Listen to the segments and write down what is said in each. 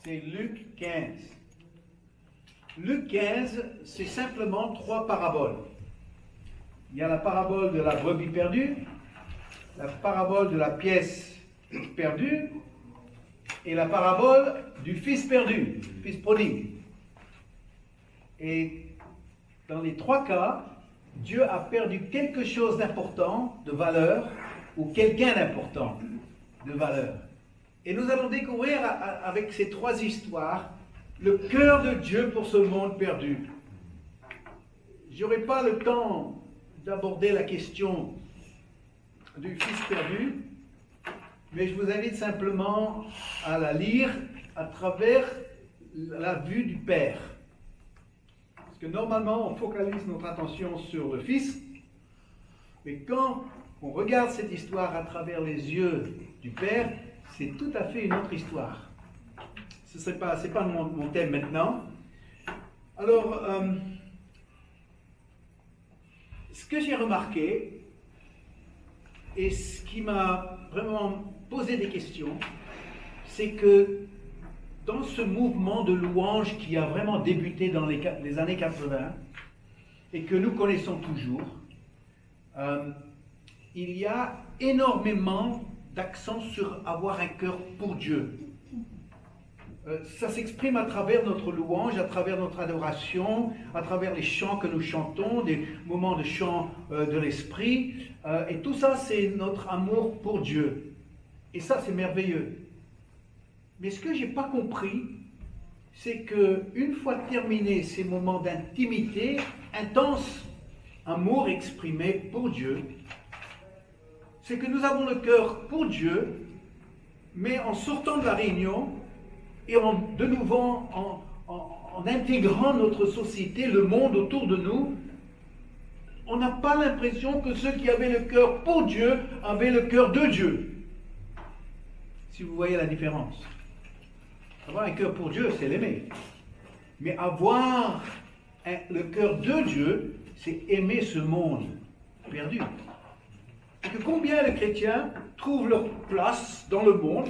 c'est Luc 15. Luc 15, c'est simplement 3 paraboles. Il y a la parabole de la brebis perdue, la parabole de la pièce perdue et la parabole du fils perdu, fils prodigue. Et dans les 3 cas, Dieu a perdu quelque chose d'important, de valeur, ou quelqu'un d'important, de valeur. Et nous allons découvrir avec ces 3 histoires le cœur de Dieu pour ce monde perdu. Je n'aurai pas le temps d'aborder la question du fils perdu, mais je vous invite simplement à la lire à travers la vue du Père. Parce que normalement, on focalise notre attention sur le fils, mais quand on regarde cette histoire à travers les yeux du Père, c'est tout à fait une autre histoire. Ce n'est pas mon thème maintenant. Alors, ce que j'ai remarqué, et ce qui m'a vraiment posé des questions, c'est que dans ce mouvement de louange qui a vraiment débuté dans les années 80, et que nous connaissons toujours, il y a énormément d'accent sur avoir un cœur pour Dieu. Ça s'exprime à travers notre louange, à travers notre adoration, à travers les chants que nous chantons, des moments de chant de l'esprit. Et tout ça, c'est notre amour pour Dieu. Et ça, c'est merveilleux. Mais ce que je n'ai pas compris, c'est qu'une fois terminés ces moments d'intimité, intense amour exprimé pour Dieu, c'est que nous avons le cœur pour Dieu, mais en sortant de la réunion, et de nouveau en intégrant notre société, le monde autour de nous, on n'a pas l'impression que ceux qui avaient le cœur pour Dieu avaient le cœur de Dieu. Si vous voyez la différence. Avoir un cœur pour Dieu, c'est l'aimer. Mais avoir le cœur de Dieu, c'est aimer ce monde perdu. Et que combien de chrétiens trouvent leur place dans le monde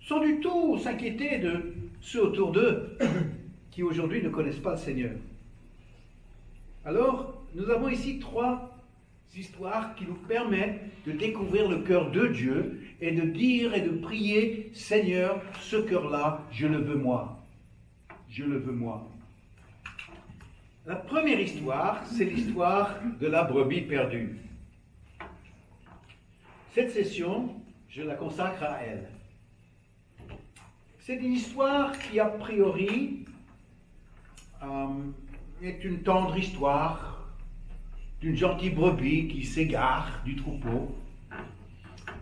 sans du tout s'inquiéter de ceux autour d'eux qui aujourd'hui ne connaissent pas le Seigneur. Alors, nous avons ici 3 histoires qui nous permettent de découvrir le cœur de Dieu et de dire et de prier, Seigneur, ce cœur-là, je le veux moi. Je le veux moi. La première histoire, c'est l'histoire de la brebis perdue. Cette session, je la consacre à elle. C'est une histoire qui, a priori, est une tendre histoire d'une gentille brebis qui s'égare du troupeau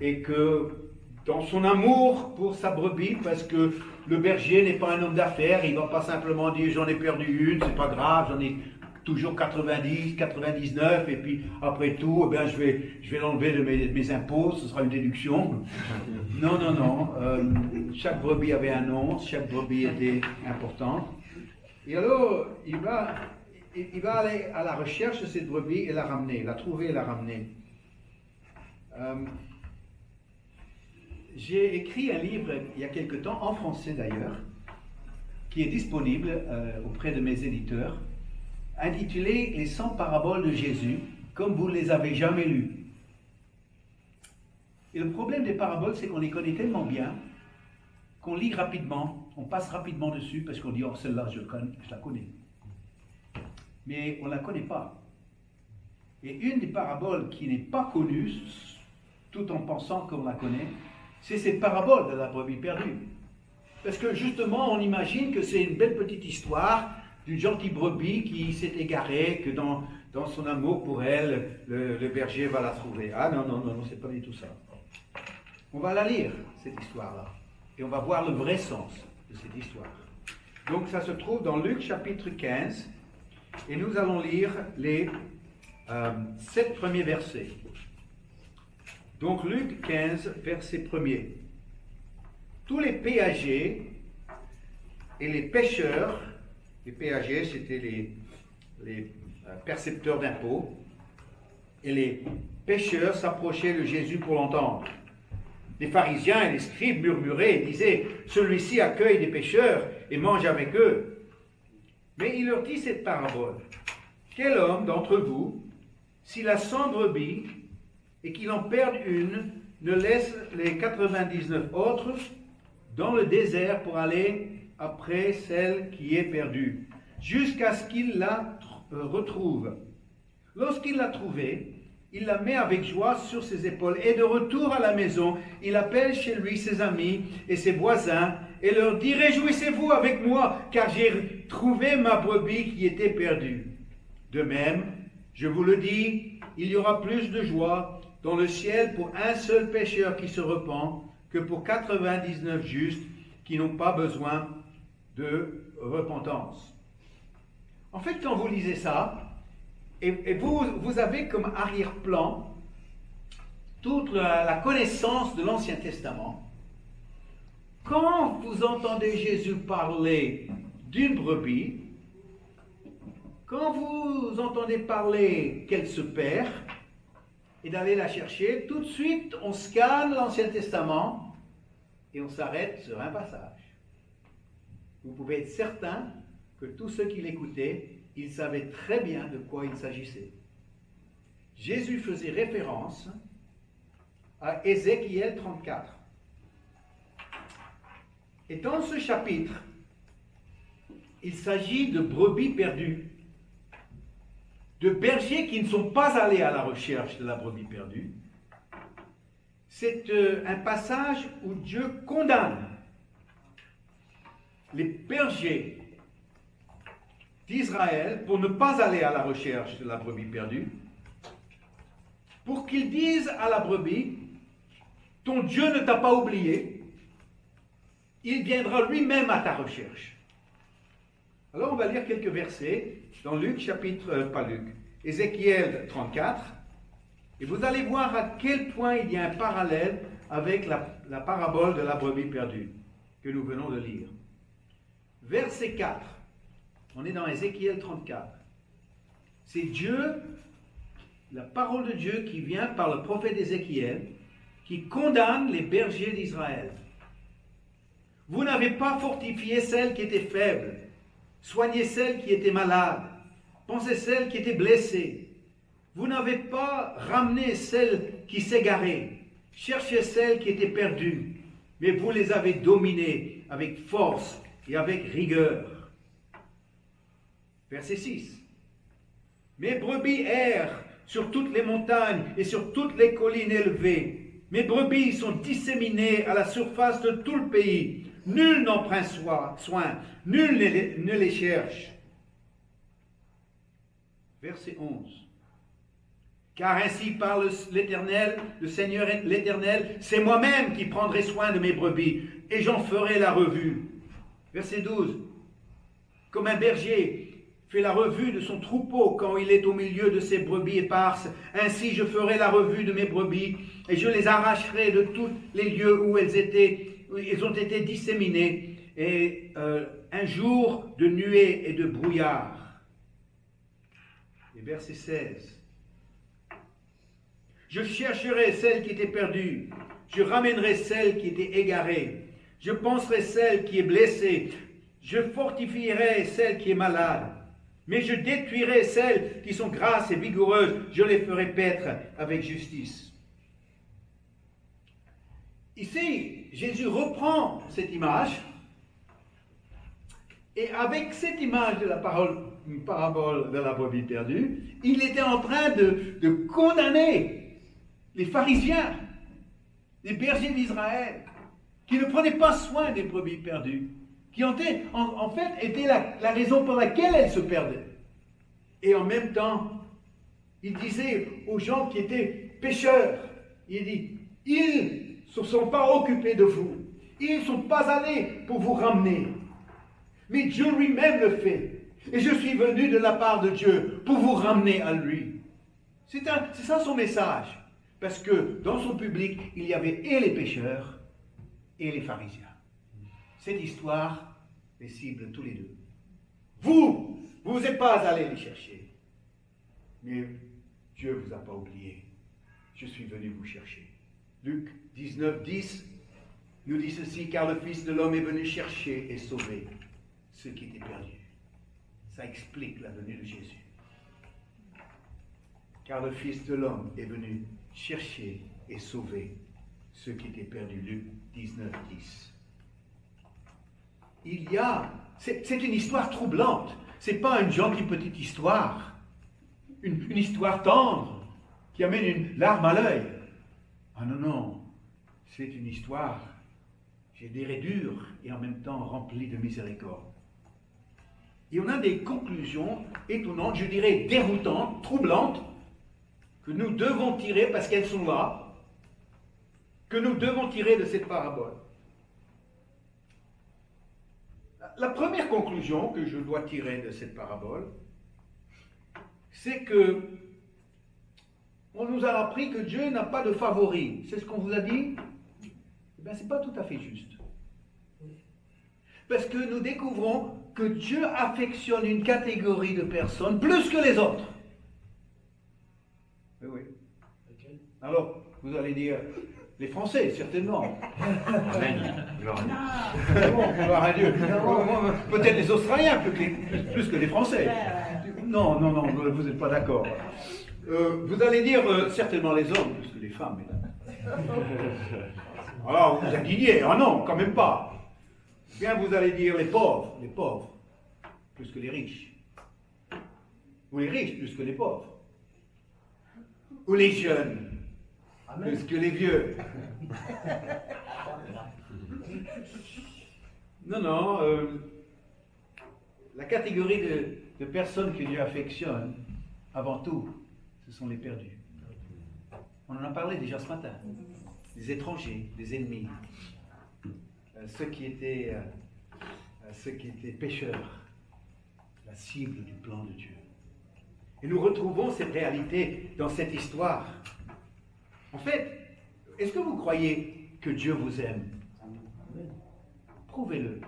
et que, dans son amour pour sa brebis, parce que le berger n'est pas un homme d'affaires, il ne va pas simplement dire j'en ai perdu une, c'est pas grave, j'en ai toujours 90, 99, et puis après tout, eh bien, je vais l'enlever de mes impôts, ce sera une déduction. Non. Chaque brebis avait un nom, chaque brebis était importante. Et alors, il va aller à la recherche de cette brebis et la ramener, la trouver et la ramener. J'ai écrit un livre il y a quelque temps, en français d'ailleurs, qui est disponible auprès de mes éditeurs, intitulé « Les 100 paraboles de Jésus, comme vous ne les avez jamais lues ». Et le problème des paraboles, c'est qu'on les connaît tellement bien, qu'on lit rapidement, on passe rapidement dessus, parce qu'on dit « Oh, celle-là, je la connais ». Mais on ne la connaît pas. Et une des paraboles qui n'est pas connue, tout en pensant qu'on la connaît, c'est cette parabole de la brebis perdue. Parce que justement, on imagine que c'est une belle petite histoire d'une gentille brebis qui s'est égarée, que dans son amour pour elle, le berger va la trouver. Ah non, c'est pas du tout ça. On va la lire, cette histoire-là, et on va voir le vrai sens de cette histoire. Donc ça se trouve dans Luc chapitre 15, et nous allons lire les 7 premiers versets. Donc Luc 15, verset 1er. Tous les péagers et les pêcheurs, les péagers c'était les percepteurs d'impôts, et les pêcheurs s'approchaient de Jésus pour l'entendre. Les pharisiens et les scribes murmuraient et disaient, celui-ci accueille des pécheurs et mange avec eux. Mais il leur dit cette parabole. Quel homme d'entre vous, s'il a 100 brebis et qu'il en perde une, ne laisse les 99 autres dans le désert pour aller après celle qui est perdue, jusqu'à ce qu'il la retrouve. Lorsqu'il l'a trouvée, il la met avec joie sur ses épaules et de retour à la maison, il appelle chez lui ses amis et ses voisins et leur dit « Réjouissez-vous avec moi, car j'ai trouvé ma brebis qui était perdue. » De même, je vous le dis, il y aura plus de joie dans le ciel pour un seul pécheur qui se repent que pour 99 justes qui n'ont pas besoin de repentance. En fait, quand vous lisez ça, et vous avez comme arrière-plan toute la connaissance de l'Ancien Testament, quand vous entendez Jésus parler d'une brebis, quand vous entendez parler qu'elle se perd, et d'aller la chercher, tout de suite on scanne l'Ancien Testament et on s'arrête sur un passage. Vous pouvez être certain que tous ceux qui l'écoutaient, ils savaient très bien de quoi il s'agissait. Jésus faisait référence à Ézéchiel 34. Et dans ce chapitre, il s'agit de brebis perdues, de bergers qui ne sont pas allés à la recherche de la brebis perdue. C'est un passage où Dieu condamne les bergers d'Israël pour ne pas aller à la recherche de la brebis perdue, pour qu'ils disent à la brebis, ton Dieu ne t'a pas oublié, il viendra lui-même à ta recherche. Alors on va lire quelques versets dans Ézéchiel 34, et vous allez voir à quel point il y a un parallèle avec la parabole de la brebis perdue que nous venons de lire. Verset 4, on est dans Ézéchiel 34. C'est Dieu, la parole de Dieu qui vient par le prophète Ézéchiel, qui condamne les bergers d'Israël. Vous n'avez pas fortifié celles qui étaient faibles, soigné celles qui étaient malades, pensez celles qui étaient blessées. Vous n'avez pas ramené celles qui s'égaraient, cherché celles qui étaient perdues, mais vous les avez dominées avec force et avec rigueur. Verset 6. Mes brebis errent sur toutes les montagnes et sur toutes les collines élevées. Mes brebis sont disséminées à la surface de tout le pays. Nul n'en prend soin, nul ne les cherche. Verset 11. Car ainsi parle l'Éternel, le Seigneur l'Éternel, c'est moi-même qui prendrai soin de mes brebis, et j'en ferai la revue. Verset 12. Comme un berger fait la revue de son troupeau quand il est au milieu de ses brebis éparses, ainsi je ferai la revue de mes brebis, et je les arracherai de tous les lieux où elles ont été disséminées, et un jour de nuée et de brouillard. Et verset 16. Je chercherai celles qui étaient perdues, je ramènerai celles qui étaient égarées, je panserai celle qui est blessée, je fortifierai celle qui est malade, mais je détruirai celles qui sont grasses et vigoureuses, je les ferai paître avec justice. Ici, Jésus reprend cette image, et avec cette image de la parabole de la brebis perdue, il était en train de condamner les pharisiens, les bergers d'Israël, qui ne prenaient pas soin des brebis perdues, qui en fait étaient la raison pour laquelle elles se perdaient. Et en même temps, il disait aux gens qui étaient pécheurs, il dit, ils ne se sont pas occupés de vous, ils ne sont pas allés pour vous ramener, mais Dieu lui-même le fait. Et je suis venu de la part de Dieu pour vous ramener à lui. C'est ça son message. Parce que dans son public, il y avait et les pécheurs et les pharisiens. Cette histoire les cible tous les deux. Vous n'êtes pas allés les chercher. Mais Dieu ne vous a pas oublié. Je suis venu vous chercher. Luc 19, 10 nous dit ceci, car le Fils de l'homme est venu chercher et sauver ceux qui étaient perdus. Ça explique la venue de Jésus. Car le Fils de l'homme est venu chercher et sauver ceux qui étaient perdus. Luc 19, 10. C'est une histoire troublante. C'est pas une gentille petite histoire. Une histoire tendre qui amène une larme à l'œil. Ah non, non. C'est une histoire, j'ai des dure et en même temps remplie de miséricorde. Et on a des conclusions étonnantes, je dirais déroutantes, troublantes, que nous devons tirer parce qu'elles sont là, que nous devons tirer de cette parabole. La première conclusion que je dois tirer de cette parabole, c'est que on nous a appris que Dieu n'a pas de favoris. C'est ce qu'on vous a dit? Eh bien, ce n'est pas tout à fait juste. Parce que nous découvrons que Dieu affectionne une catégorie de personnes plus que les autres. Oui, oui. Okay. Alors, vous allez dire, les Français, certainement. Amen. Gloire à Dieu. Peut-être les Australiens plus que les Français. Non, non, non, vous n'êtes pas d'accord. Vous allez dire, certainement les hommes plus que les femmes, mesdames. Alors, vous indignez, ah non, quand même pas. Bien, vous allez dire les pauvres, plus que les riches. Ou les riches, plus que les pauvres. Ou les jeunes, plus que les vieux. Non, non, la catégorie de personnes que Dieu affectionne, avant tout, ce sont les perdus. On en a parlé déjà ce matin. Les étrangers, les ennemis, ceux qui étaient pécheurs, la cible du plan de Dieu. Et nous retrouvons cette réalité dans cette histoire. En fait, est-ce que vous croyez que Dieu vous aime? Prouvez-le.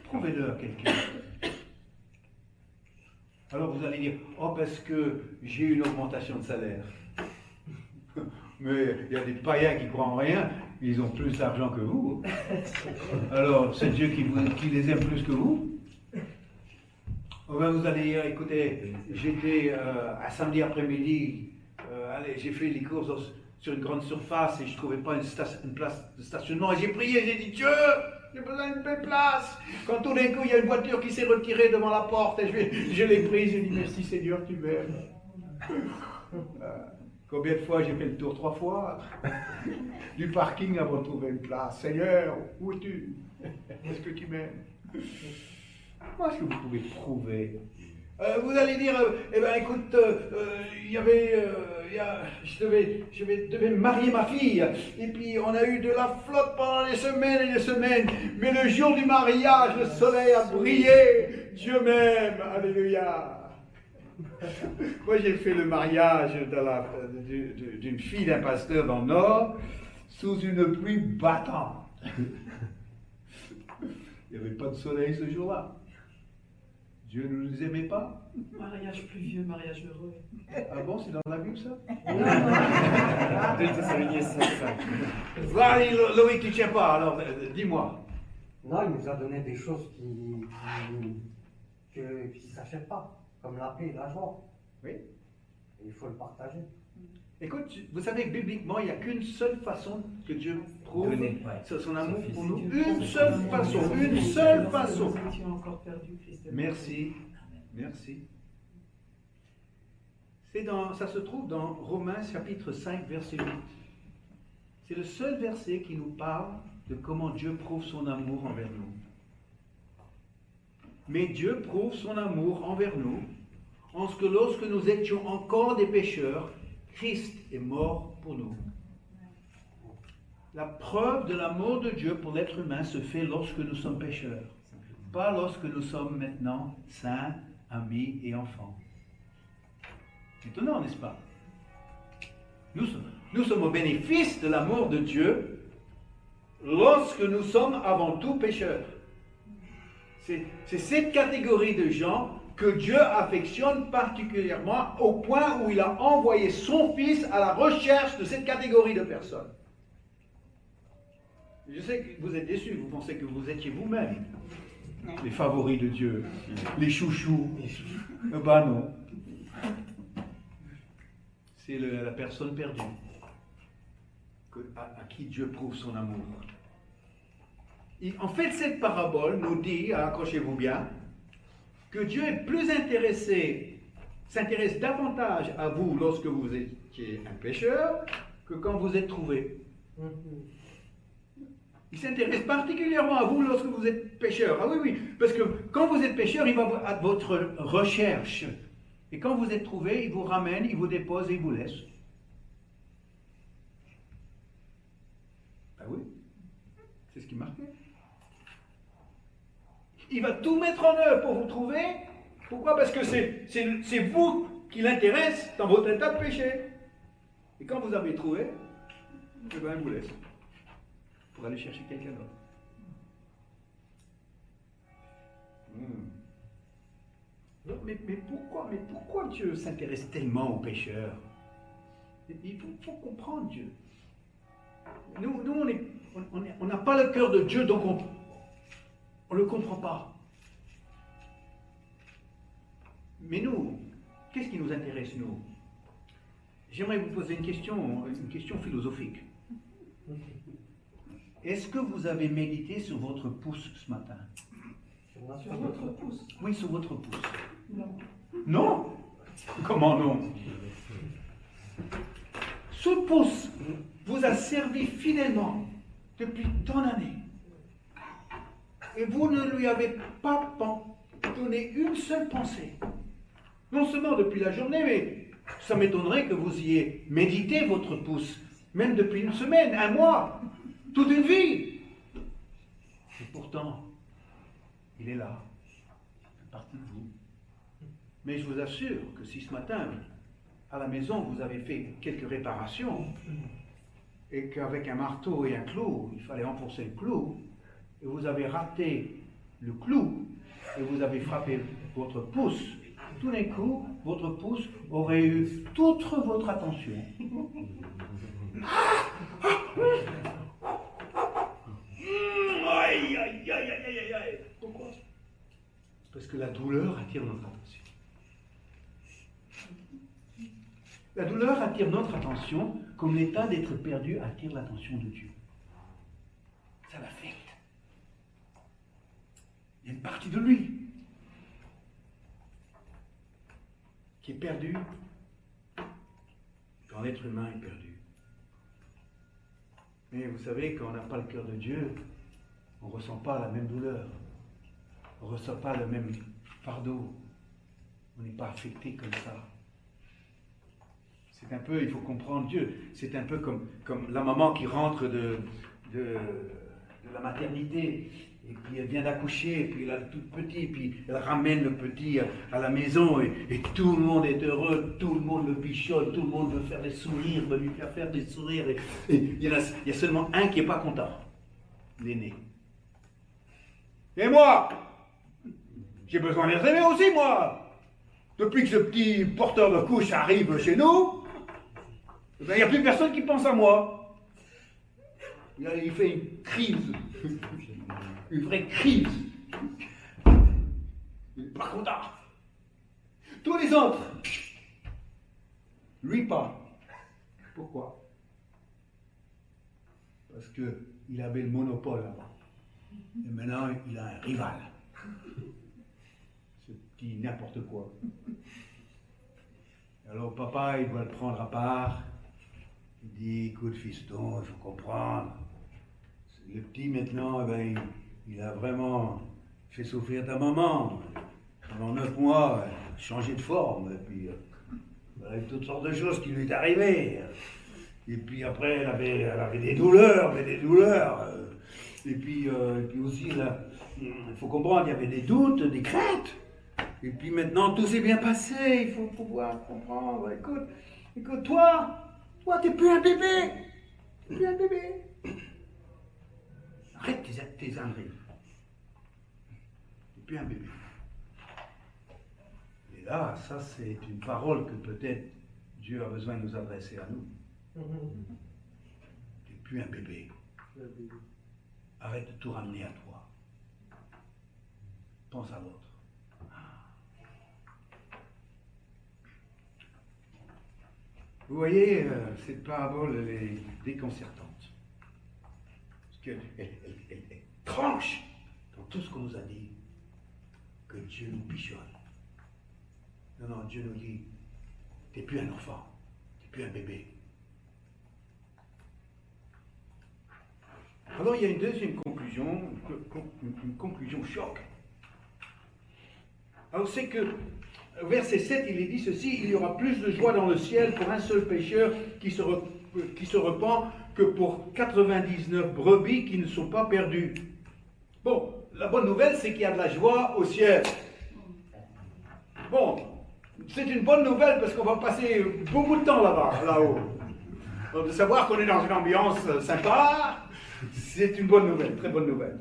Prouvez-le à quelqu'un. Alors vous allez dire, oh parce que j'ai une augmentation de salaire. Mais il y a des païens qui croient en rien, ils ont plus d'argent que vous. Alors c'est Dieu qui les aime plus que vous. Oh ben, vous allez dire, écoutez, j'étais à samedi après-midi, j'ai fait les courses sur une grande surface et je ne trouvais pas une place de stationnement. Et j'ai prié, j'ai dit, Dieu, j'ai besoin d'une belle place. Quand tout d'un coup, il y a une voiture qui s'est retirée devant la porte et je l'ai prise, j'ai dit, merci Seigneur, tu m'aimes. Combien de fois j'ai fait le tour? 3 fois du parking avant de trouver une place. Seigneur, où es-tu? Est-ce que tu m'aimes? Comment est-ce que vous pouvez prouver? Vous allez dire, eh ben écoute, je devais marier ma fille, et puis on a eu de la flotte pendant des semaines et des semaines, mais le jour du mariage, le soleil a brillé, Dieu m'aime, alléluia. Moi j'ai fait le mariage d'une fille d'un pasteur dans le Nord, sous une pluie battante. Il n'y avait pas de soleil ce jour-là. Dieu ne nous aimait pas? Mariage pluvieux, mariage heureux. Ah bon, c'est dans la Bible ça? Deux Thessaloniciens 5. Voilà, Loïc, tu ne tiens pas, alors dis-moi. Non, il nous a donné des choses qui ne s'achètent pas, comme la paix et la joie. Oui. Et il faut le partager. Écoute, vous savez que bibliquement, il n'y a qu'une seule façon que Dieu prouve son amour pour nous. Une seule façon, une seule façon. Merci, merci. Ça se trouve dans Romains chapitre 5, verset 8. C'est le seul verset qui nous parle de comment Dieu prouve son amour envers nous. Mais Dieu prouve son amour envers nous en ce que lorsque nous étions encore des pécheurs, Christ est mort pour nous. La preuve de l'amour de Dieu pour l'être humain se fait lorsque nous sommes pécheurs, pas lorsque nous sommes maintenant saints, amis et enfants. Étonnant, n'est-ce pas? Nous sommes au bénéfice de l'amour de Dieu lorsque nous sommes avant tout pécheurs. C'est cette catégorie de gens que Dieu affectionne particulièrement au point où il a envoyé son Fils à la recherche de cette catégorie de personnes. Je sais que vous êtes déçus, vous pensez que vous étiez vous-même les favoris de Dieu, les chouchous. Ben non. C'est la personne perdue à qui Dieu prouve son amour. En fait, cette parabole nous dit, accrochez-vous bien, que Dieu est plus intéressé, s'intéresse davantage à vous lorsque vous étiez un pécheur que quand vous êtes trouvé. Il s'intéresse particulièrement à vous lorsque vous êtes pécheur. Ah oui, oui, parce que quand vous êtes pécheur, il va à votre recherche. Et quand vous êtes trouvé, il vous ramène, il vous dépose et il vous laisse. Ah oui, c'est ce qui marque. Il va tout mettre en œuvre pour vous trouver. Pourquoi? Parce que c'est vous qui l'intéresse dans votre état de péché. Et quand vous avez trouvé, eh bien, il vous laisse pour aller chercher quelqu'un d'autre. Mais pourquoi Dieu s'intéresse tellement aux pécheurs? Il faut comprendre Dieu. Nous on n'a pas le cœur de Dieu, donc on ne le comprend pas. Mais nous, qu'est-ce qui nous intéresse, nous? J'aimerais vous poser une question philosophique. Est-ce que vous avez médité sur votre pouce ce matin? Sur votre pouce? Oui, sur votre pouce. Non. Non? Comment non? Ce pouce vous a servi fidèlement depuis tant d'années. Et vous ne lui avez pas donné une seule pensée. Non seulement depuis la journée, mais ça m'étonnerait que vous ayez médité votre pouce, même depuis une semaine, un mois, toute une vie. Et pourtant, il est là, il fait partie de vous. Mais je vous assure que si ce matin, à la maison, vous avez fait quelques réparations, et qu'avec un marteau et un clou, il fallait enfoncer le clou, et vous avez raté le clou, et vous avez frappé votre pouce, tout d'un coup, votre pouce aurait eu toute votre attention. Aïe, aïe, aïe, aïe, aïe, aïe. Pourquoi? Parce que la douleur attire notre attention. La douleur attire notre attention comme l'état d'être perdu attire l'attention de Dieu. Ça l'affecte. Il y a une partie de lui qui est perdue quand l'être humain est perdu. Mais vous savez, quand on n'a pas le cœur de Dieu, on ne ressent pas la même douleur. On ne ressent pas le même fardeau. On n'est pas affecté comme ça. C'est un peu, il faut comprendre Dieu, c'est un peu comme la maman qui rentre de la maternité, et puis elle vient d'accoucher, et puis elle a le tout petit, et puis elle ramène le petit à la maison, et tout le monde est heureux, tout le monde le bichonne, tout le monde veut faire des sourires, veut lui faire des sourires, et il y a seulement un qui n'est pas content, l'aîné. Et moi, j'ai besoin d'être aimé aussi, moi. Depuis que ce petit porteur de couche arrive chez nous, il n'y a plus personne qui pense à moi. Il fait une crise. Une vraie crise. Il n'est pas content. Tous les autres. Lui pas. Pourquoi? Parce qu'il avait le monopole avant. Et maintenant, il a un rival. Ce petit n'importe quoi. Alors papa, il doit le prendre à part. Il dit, écoute fiston, il faut comprendre. Le petit maintenant, eh ben, il a vraiment fait souffrir ta maman. Pendant 9 mois, elle a changé de forme. Et puis, il y avait toutes sortes de choses qui lui est arrivées. Et puis après, elle avait des douleurs, Et puis aussi, là, il faut comprendre, il y avait des doutes, des craintes. Et puis maintenant, tout s'est bien passé. Il faut pouvoir comprendre. Écoute, toi, t'es plus un bébé. T'es plus un bébé. Arrête tes âneries. T'es plus un bébé. Et là, ça c'est une parole que peut-être Dieu a besoin de nous adresser à nous. Tu n'es plus un bébé. Arrête de tout ramener à toi. Pense à l'autre. Vous voyez, cette parabole, elle est déconcertante. Parce qu'elle elle tranche dans tout ce qu'on nous a dit, que Dieu nous bichonne. Non, non, Dieu nous dit, tu n'es plus un enfant, tu n'es plus un bébé. Alors il y a une deuxième conclusion, une conclusion choc. Alors c'est que, verset 7, il est dit ceci, il y aura plus de joie dans le ciel pour un seul pécheur qui se repent que pour 99 brebis qui ne sont pas perdues. Bon, la bonne nouvelle, c'est qu'il y a de la joie au ciel. Bon, c'est une bonne nouvelle parce qu'on va passer beaucoup de temps là-haut. Donc, de savoir qu'on est dans une ambiance sympa, c'est une bonne nouvelle, très bonne nouvelle.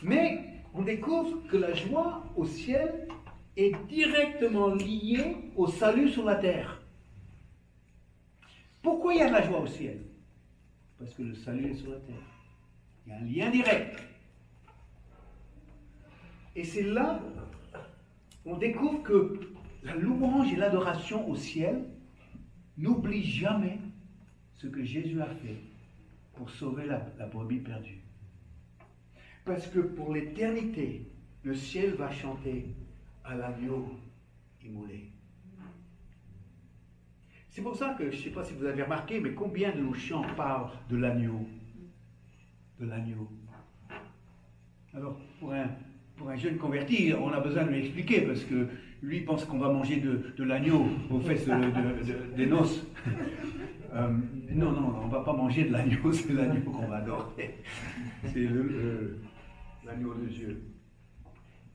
Mais on découvre que la joie au ciel est directement liée au salut sur la terre. Pourquoi il y a de la joie au ciel? Parce que le salut est sur la terre. Il y a un lien direct. Et c'est là on découvre que la louange et l'adoration au ciel n'oublient jamais ce que Jésus a fait pour sauver la brebis perdue. Parce que pour l'éternité, le ciel va chanter à l'agneau immolé. C'est pour ça que, je ne sais pas si vous avez remarqué, mais combien de nos chants parlent de l'agneau? De l'agneau. Alors, pour un jeune converti, on a besoin de lui expliquer, parce que lui pense qu'on va manger de l'agneau aux fesses des noces. Non, on ne va pas manger de l'agneau, c'est l'agneau qu'on va adorer. C'est l'agneau de Dieu.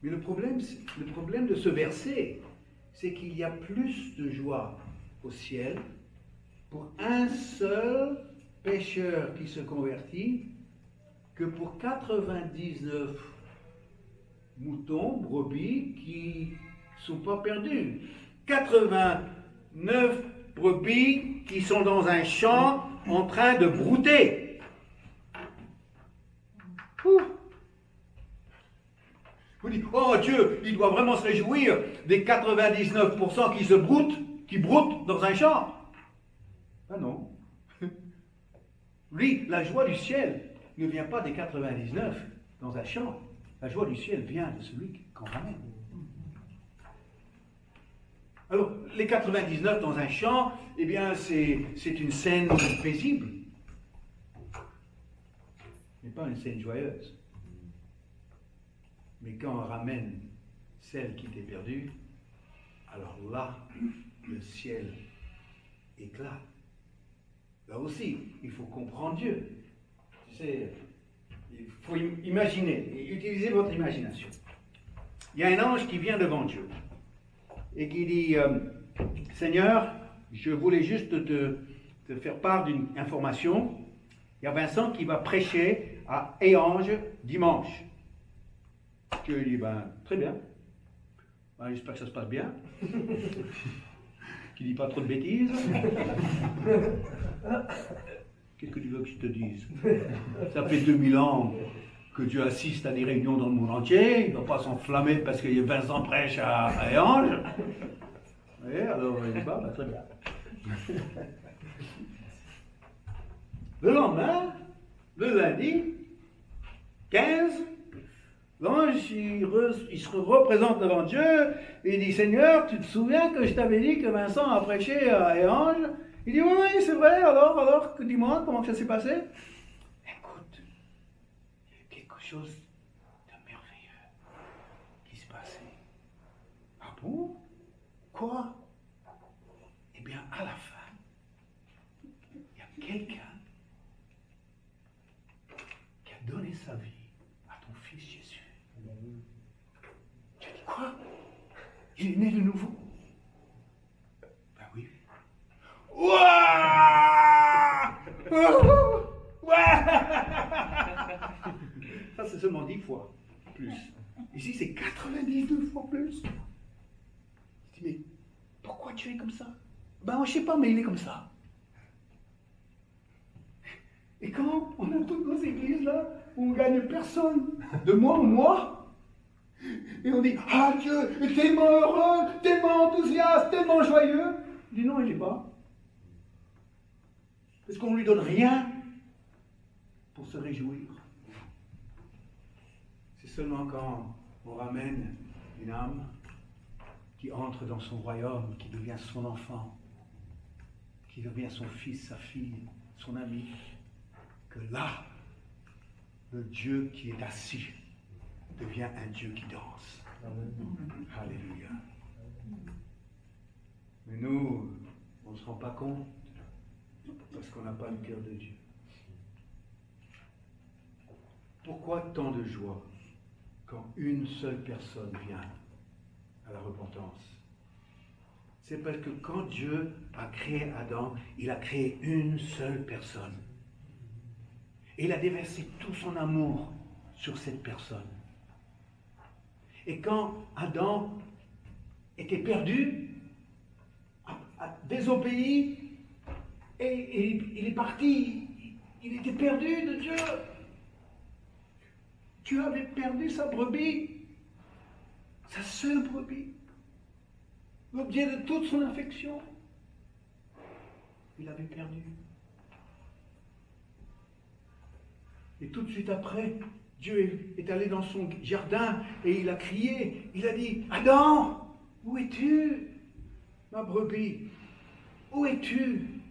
Mais le problème de ce verset, c'est qu'il y a plus de joie au ciel pour un seul pécheur qui se convertit que pour 99 moutons, brebis qui ne sont pas perdus. 89 brebis qui sont dans un champ en train de brouter. Vous dites, oh Dieu, il doit vraiment se réjouir des 99% qui broutent dans un champ. Ah non. Lui, la joie du ciel ne vient pas des 99 dans un champ. La joie du ciel vient de celui qu'on ramène. Alors, les 99 dans un champ, eh bien, c'est une scène paisible. Mais pas une scène joyeuse. Mais quand on ramène celle qui était perdue, alors là, le ciel éclate. Là aussi, il faut comprendre Dieu. Tu sais, il faut imaginer, utiliser votre imagination. Il y a un ange qui vient devant Dieu et qui dit, Seigneur, je voulais juste te faire part d'une information. Il y a Vincent qui va prêcher à Éange dimanche. Dieu dit, très bien. J'espère que ça se passe bien. Qu'il ne dit pas trop de bêtises. Qu'est-ce que tu veux que je te dise? Ça fait 2000 ans que Dieu assiste à des réunions dans le monde entier. Il ne va pas s'enflammer parce qu'il y a Vincent prêche à Éange. Oui, alors il dit, très bien. Le lendemain, le lundi, 15, l'ange, il se représente devant Dieu et il dit, Seigneur, tu te souviens que je t'avais dit que Vincent a prêché à Éange? Il dit, oui, c'est vrai, alors, dis-moi, comment ça s'est passé? Écoute, il y a quelque chose de merveilleux qui se passait. Ah bon? Quoi? Eh bien, à la fin, il y a quelqu'un qui a donné sa vie à ton fils Jésus. Tu as dit quoi? Il est né de nouveau? Ben oui. Ça c'est seulement 10 fois plus. Ici, c'est 99 fois plus. Je dis, mais pourquoi tu es comme ça? Ben, je sais pas, mais il est comme ça. Et quand on a toutes nos églises là, où on gagne personne, de mois en mois, et on dit, ah Dieu est tellement heureux, tellement enthousiaste, tellement joyeux. Il dit non, il n'est pas. Parce qu'on ne lui donne rien pour se réjouir. C'est seulement quand on ramène une âme qui entre dans son royaume, qui devient son enfant, qui devient son fils, sa fille, son ami, que là, le Dieu qui est assis devient un Dieu qui danse. Alléluia. Mais nous, on ne se rend pas compte parce qu'on n'a pas le cœur de Dieu. Pourquoi tant de joie quand une seule personne vient à la repentance? C'est parce que quand Dieu a créé Adam, il a créé une seule personne. Et il a déversé tout son amour sur cette personne. Et quand Adam était perdu, a désobéi, et il est parti, il était perdu de Dieu. Dieu avait perdu sa brebis, sa seule brebis, l'objet de toute son affection. Il l'avait perdu. Et tout de suite après, Dieu est allé dans son jardin et il a crié, il a dit, Adam, où es-tu, ma brebis? Où es-tu?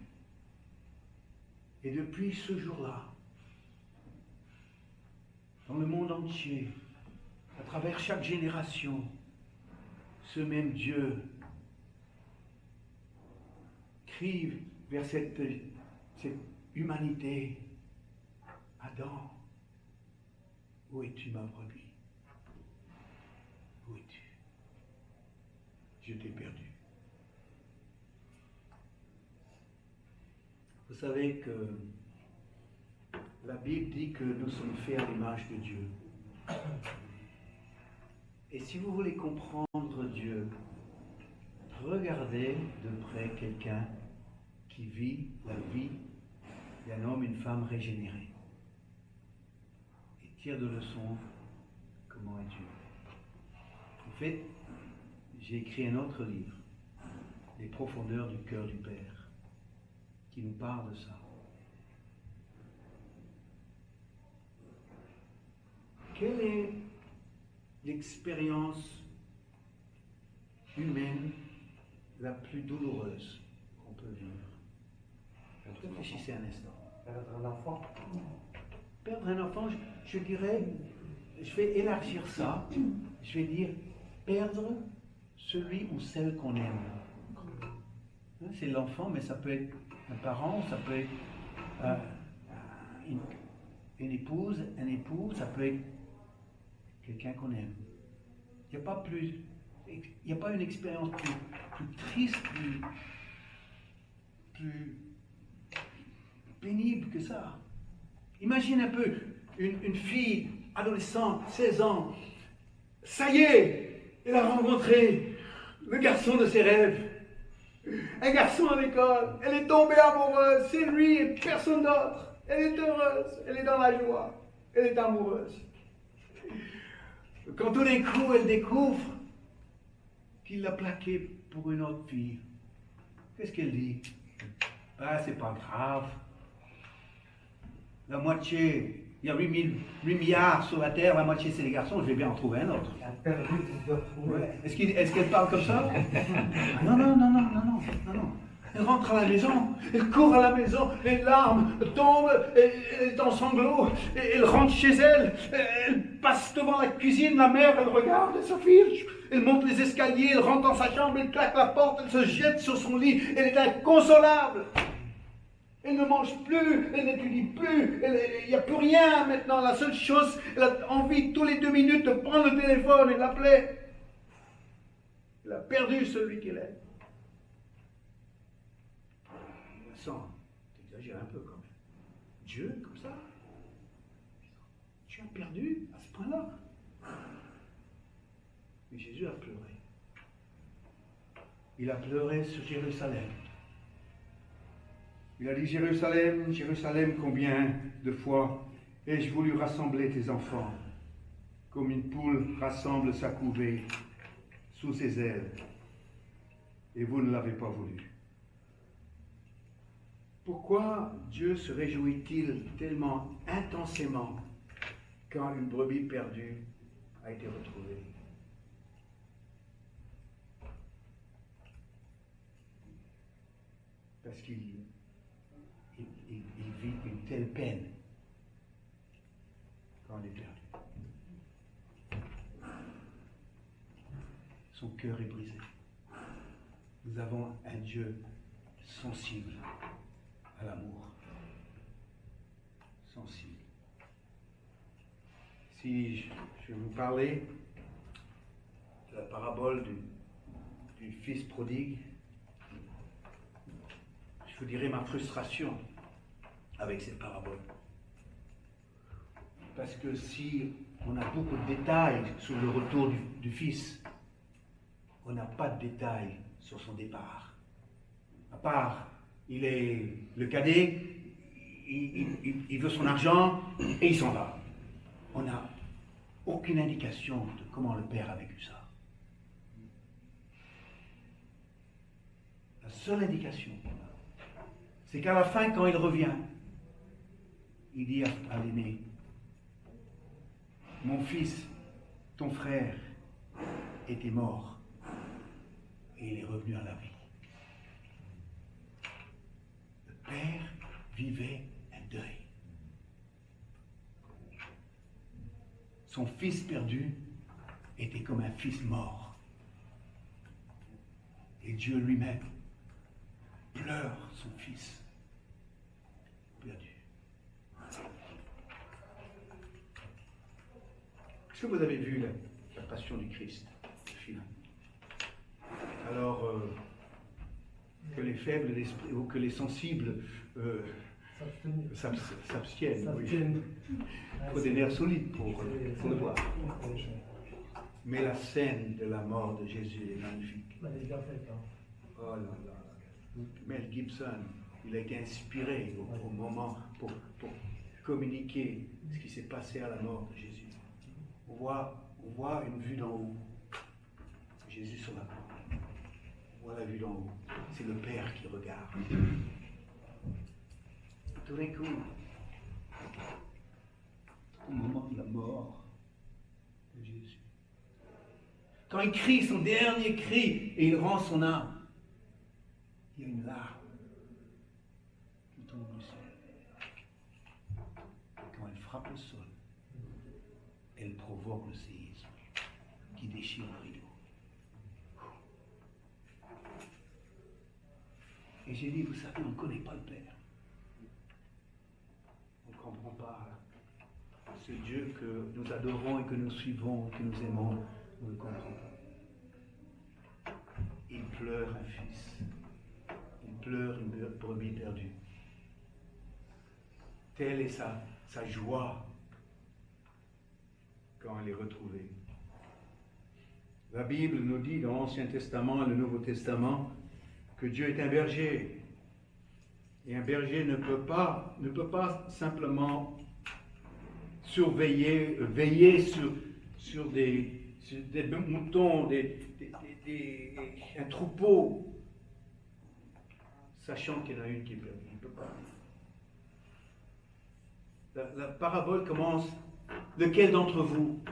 Et depuis ce jour-là, dans le monde entier, à travers chaque génération, ce même Dieu crie vers cette humanité. Adam, où es-tu, ma brebis? Où es-tu? Je t'ai perdu. Vous savez que la Bible dit que nous sommes faits à l'image de Dieu. Et si vous voulez comprendre Dieu, regardez de près quelqu'un qui vit la vie d'un homme, une femme régénérée. Et tire de leçons comment est Dieu. En fait, j'ai écrit un autre livre, Les profondeurs du cœur du Père, qui nous parle de ça. Quelle est l'expérience humaine la plus douloureuse qu'on peut vivre? Réfléchissez un instant. Perdre un enfant. Perdre un enfant, je dirais, je vais élargir ça, je vais dire perdre celui ou celle qu'on aime. Hein, c'est l'enfant, mais ça peut être un parent, ça peut être une épouse, un époux, ça peut être quelqu'un qu'on aime. Il n'y a pas une expérience plus triste, plus pénible que ça. Imagine un peu une fille adolescente, 16 ans, ça y est, elle a rencontré le garçon de ses rêves, un garçon à l'école, elle est tombée amoureuse, c'est lui et personne d'autre, elle est heureuse, elle est dans la joie, elle est amoureuse. Quand tout d'un coup elle découvre qu'il l'a plaqué pour une autre fille, qu'est-ce qu'elle dit? Ah, c'est pas grave. La moitié, il y a 8 milliards sur la Terre, la moitié c'est les garçons, je vais bien en trouver un autre. Un perdu qui doit trouver. Ouais. Est-ce qu'elle parle comme ça? Non. Elle rentre à la maison, elle court à la maison, les larmes tombent, elle est en sanglots, elle rentre chez elle, elle passe devant la cuisine, la mère, elle regarde, elle s'affiche, elle monte les escaliers, elle rentre dans sa chambre, elle claque la porte, elle se jette sur son lit, elle est inconsolable. Elle ne mange plus, elle n'étudie plus, il n'y a plus rien maintenant. La seule chose, elle a envie tous les 2 minutes de prendre le téléphone et l'appeler. Elle a perdu celui qu'elle aime. Vincent, t'exagères un peu quand même. Dieu, comme ça? Tu as perdu à ce point-là? Et Jésus a pleuré. Il a pleuré sur Jérusalem. Il a dit, Jérusalem, Jérusalem, combien de fois ai-je voulu rassembler tes enfants, comme une poule rassemble sa couvée sous ses ailes, et vous ne l'avez pas voulu. Pourquoi Dieu se réjouit-il tellement intensément quand une brebis perdue a été retrouvée? Parce qu'il vit une telle peine quand on est perdu. Son cœur est brisé. Nous avons un Dieu sensible à l'amour. Sensible. Si je vais vous parler de la parabole du fils prodigue, je vous dirai ma frustration avec cette parabole. Parce que si on a beaucoup de détails sur le retour du fils, on n'a pas de détails sur son départ. À part, il est le cadet, il veut son argent et il s'en va. On n'a aucune indication de comment le père a vécu ça. La seule indication qu'on a, c'est qu'à la fin, quand il revient, il dit à l'aîné, mon fils, ton frère était mort et il est revenu à la vie. Le père vivait un deuil. Son fils perdu était comme un fils mort. Et Dieu lui-même pleure son fils perdu. Est-ce que vous avez vu la passion du Christ, le film? Alors, que les faibles d'esprit ou que les sensibles s'abstiennent. Oui. Il faut des nerfs solides pour le voir. Mais la scène de la mort de Jésus est magnifique. Oh là là. Mel Gibson, il a été inspiré au moment pour communiquer ce qui s'est passé à la mort de Jésus. On voit une vue d'en haut. Jésus sur la croix. On voit la vue d'en haut. C'est le Père qui regarde. Tout d'un coup, au moment de la mort de Jésus, quand il crie son dernier cri et il rend son âme, il y a une larme qui tombe du ciel. Et quand elle frappe le sol, elle provoque le séisme qui déchire le rideau. Et j'ai dit, vous savez, on ne connaît pas le Père. On ne comprend pas ce Dieu que nous adorons et que nous suivons, que nous aimons. On ne le comprend pas. Il pleure un fils. Il pleure une brebis perdue. Telle est sa joie quand elle est retrouvée. La Bible nous dit dans l'Ancien Testament et le Nouveau Testament que Dieu est un berger. Et un berger ne peut pas simplement veiller sur des moutons, un troupeau, sachant qu'il y en a une qui est perdue. Il ne peut pas. La parabole commence, lequel d'entre vous?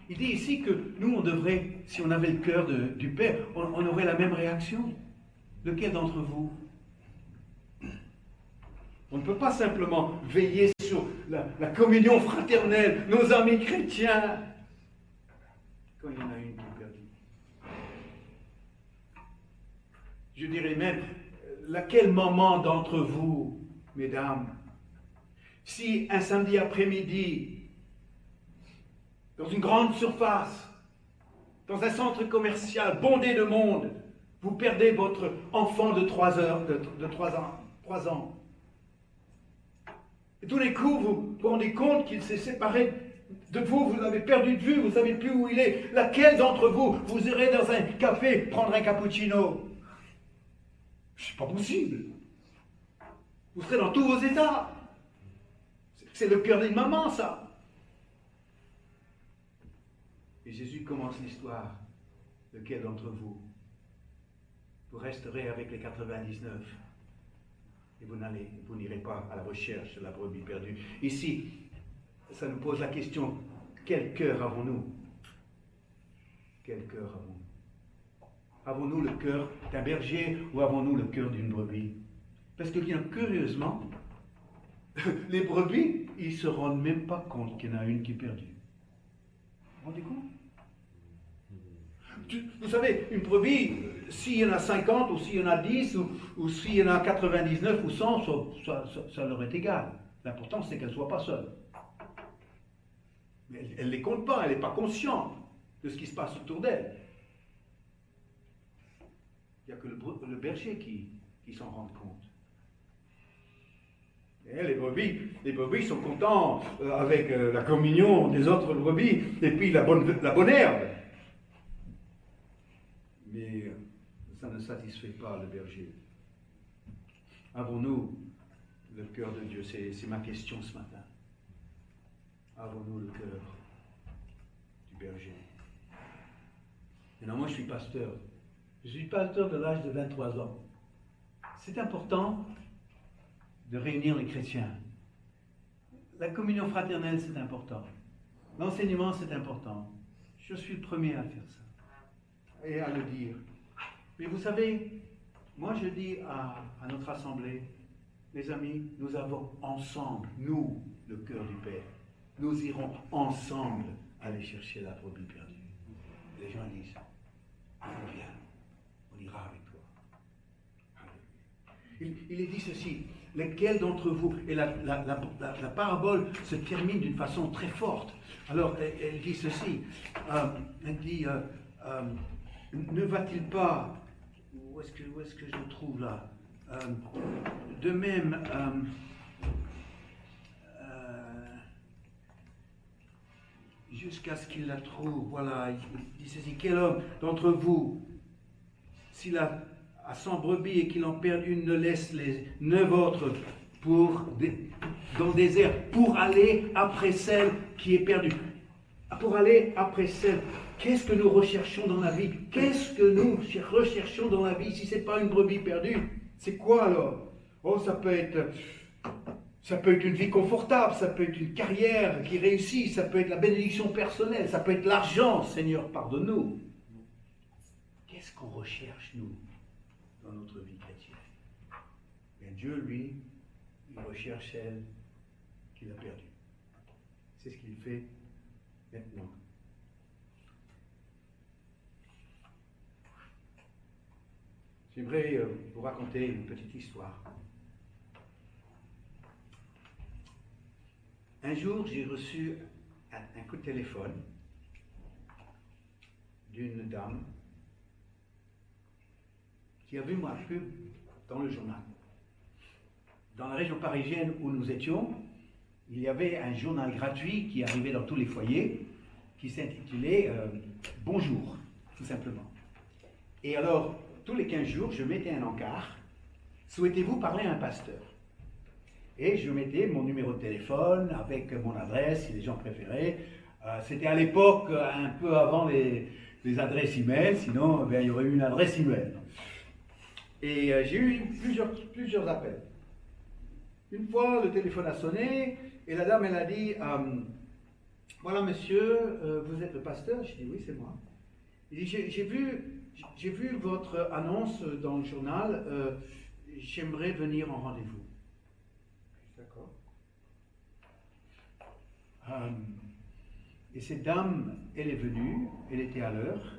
Il dit ici que nous, on devrait, si on avait le cœur du Père, on aurait la même réaction. Lequel d'entre vous? On ne peut pas simplement veiller sur la communion fraternelle, nos amis chrétiens, quand il y en a une qui est perdue. Je dirais même, laquelle maman d'entre vous, mesdames, si un samedi après-midi, dans une grande surface, dans un centre commercial bondé de monde, vous perdez votre enfant de 3 ans. Et tout d'un coup, vous vous rendez compte qu'il s'est séparé de vous, vous avez perdu de vue, vous ne savez plus où il est. Laquelle d'entre vous, vous irez dans un café prendre un cappuccino? C'est pas possible. Vous serez dans tous vos états. C'est le cœur d'une maman, ça. Et Jésus commence l'histoire. Lequel d'entre vous resterez avec les 99 et vous n'irez pas à la recherche de la brebis perdue. Ici, ça nous pose la question, quel cœur avons-nous? Quel cœur avons-nous? Avons-nous le cœur d'un berger ou avons-nous le cœur d'une brebis? Parce que bien curieusement, les brebis, ils ne se rendent même pas compte qu'il y en a une qui est perdue. Vous vous rendez compte? Vous savez, une brebis, s'il y en a 50 ou s'il y en a 10 ou s'il y en a 99 ou 100, ça leur est égal. L'important, c'est qu'elle ne soit pas seule. Mais elle ne les compte pas, elle n'est pas consciente de ce qui se passe autour d'elle. Il n'y a que le berger qui s'en rend compte. Et les brebis sont contents avec la communion des autres brebis et puis la bonne herbe. Mais ça ne satisfait pas le berger. Avons-nous le cœur de Dieu? C'est ma question ce matin. Avons-nous le cœur du berger? Maintenant, moi je suis pasteur. Je suis pasteur de l'âge de 23 ans. C'est important de réunir les chrétiens. La communion fraternelle, c'est important. L'enseignement, c'est important. Je suis le premier à faire ça et à le dire. Mais vous savez, moi je dis à notre assemblée, mes amis, nous avons ensemble, nous, le cœur du Père, nous irons ensemble aller chercher la brebis perdue. Les gens disent, on vient, on ira avec toi. Il est dit ceci, lesquels d'entre vous, et la parabole se termine d'une façon très forte. Alors, elle dit ceci, elle dit, ne va-t-il pas, où est-ce que je le trouve là? De même, jusqu'à ce qu'il la trouve, voilà, il dit ceci, quel homme d'entre vous, s'il a 100 brebis et qu'il en perd une, ne laisse les 9 autres dans le désert pour aller après celle qui est perdue? Pour aller après celle. Qu'est-ce que nous recherchons dans la vie? Qu'est-ce que nous recherchons dans la vie si ce n'est pas une brebis perdue? C'est quoi alors? Oh, ça peut être une vie confortable, ça peut être une carrière qui réussit, ça peut être la bénédiction personnelle, ça peut être l'argent. Seigneur, pardonne-nous. Qu'est-ce qu'on recherche, nous, dans notre vie chrétienne? Bien, Dieu, lui, il recherche celle qu'il a perdue. C'est ce qu'il fait maintenant. J'aimerais vous raconter une petite histoire. Un jour, j'ai reçu un coup de téléphone d'une dame qui a vu ma pub dans le journal. Dans la région parisienne où nous étions, il y avait un journal gratuit qui arrivait dans tous les foyers, qui s'intitulait Bonjour, tout simplement. Et alors, tous les 15 jours, je mettais un encart. Souhaitez-vous parler à un pasteur? Et je mettais mon numéro de téléphone avec mon adresse, si les gens préféraient. C'était à l'époque un peu avant les adresses e-mail, sinon il y aurait eu une adresse e-mail. Et j'ai eu plusieurs appels. Une fois, le téléphone a sonné et la dame, elle a dit voilà monsieur, vous êtes le pasteur? J'ai dit oui, c'est moi. Il dit j'ai vu votre annonce dans le journal, j'aimerais venir en rendez-vous. D'accord. Et cette dame, elle est venue, elle était à l'heure.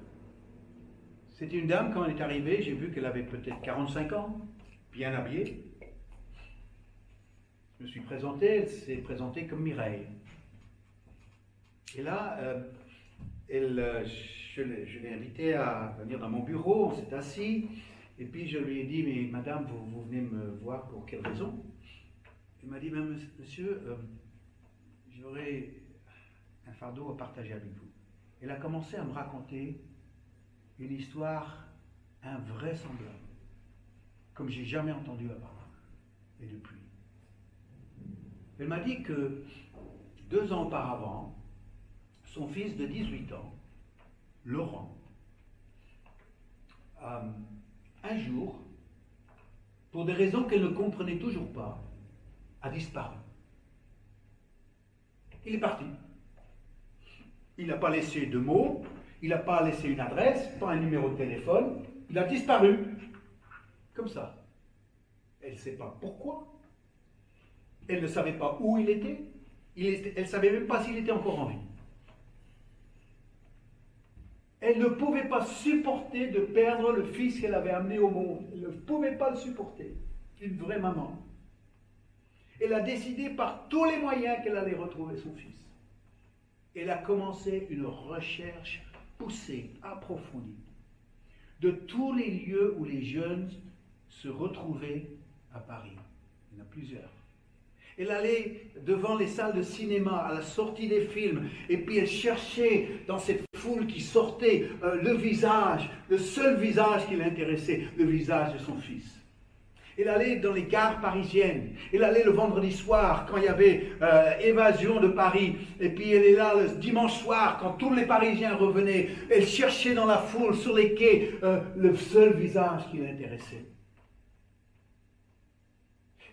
C'était une dame, quand elle est arrivée, j'ai vu qu'elle avait peut-être 45 ans, bien habillée. Je me suis présenté, elle s'est présentée comme Mireille. Et là, je l'ai invitée à venir dans mon bureau, on s'est assis, et puis je lui ai dit, mais madame, vous venez me voir pour quelle raison? Elle m'a dit, monsieur, j'aurais un fardeau à partager avec vous. Elle a commencé à me raconter une histoire invraisemblable, comme j'ai jamais entendu avant. Et depuis. Elle m'a dit que 2 ans auparavant, son fils de 18 ans, Laurent, un jour, pour des raisons qu'elle ne comprenait toujours pas, a disparu. Il est parti. Il n'a pas laissé de mots, il n'a pas laissé une adresse, pas un numéro de téléphone, il a disparu. Comme ça. Elle ne sait pas pourquoi. Elle ne savait pas où il était. Elle ne savait même pas s'il était encore en vie. Elle ne pouvait pas supporter de perdre le fils qu'elle avait amené au monde. Elle ne pouvait pas le supporter. Une vraie maman. Elle a décidé par tous les moyens qu'elle allait retrouver son fils. Elle a commencé une recherche poussée, approfondie, de tous les lieux où les jeunes se retrouvaient à Paris. Il y en a plusieurs. Elle allait devant les salles de cinéma, à la sortie des films, et puis elle cherchait dans cette foule qui sortait le visage, le seul visage qui l'intéressait, le visage de son fils. Elle allait dans les gares parisiennes, elle allait le vendredi soir quand il y avait évasion de Paris, et puis elle est là le dimanche soir quand tous les Parisiens revenaient, elle cherchait dans la foule, sur les quais, le seul visage qui l'intéressait.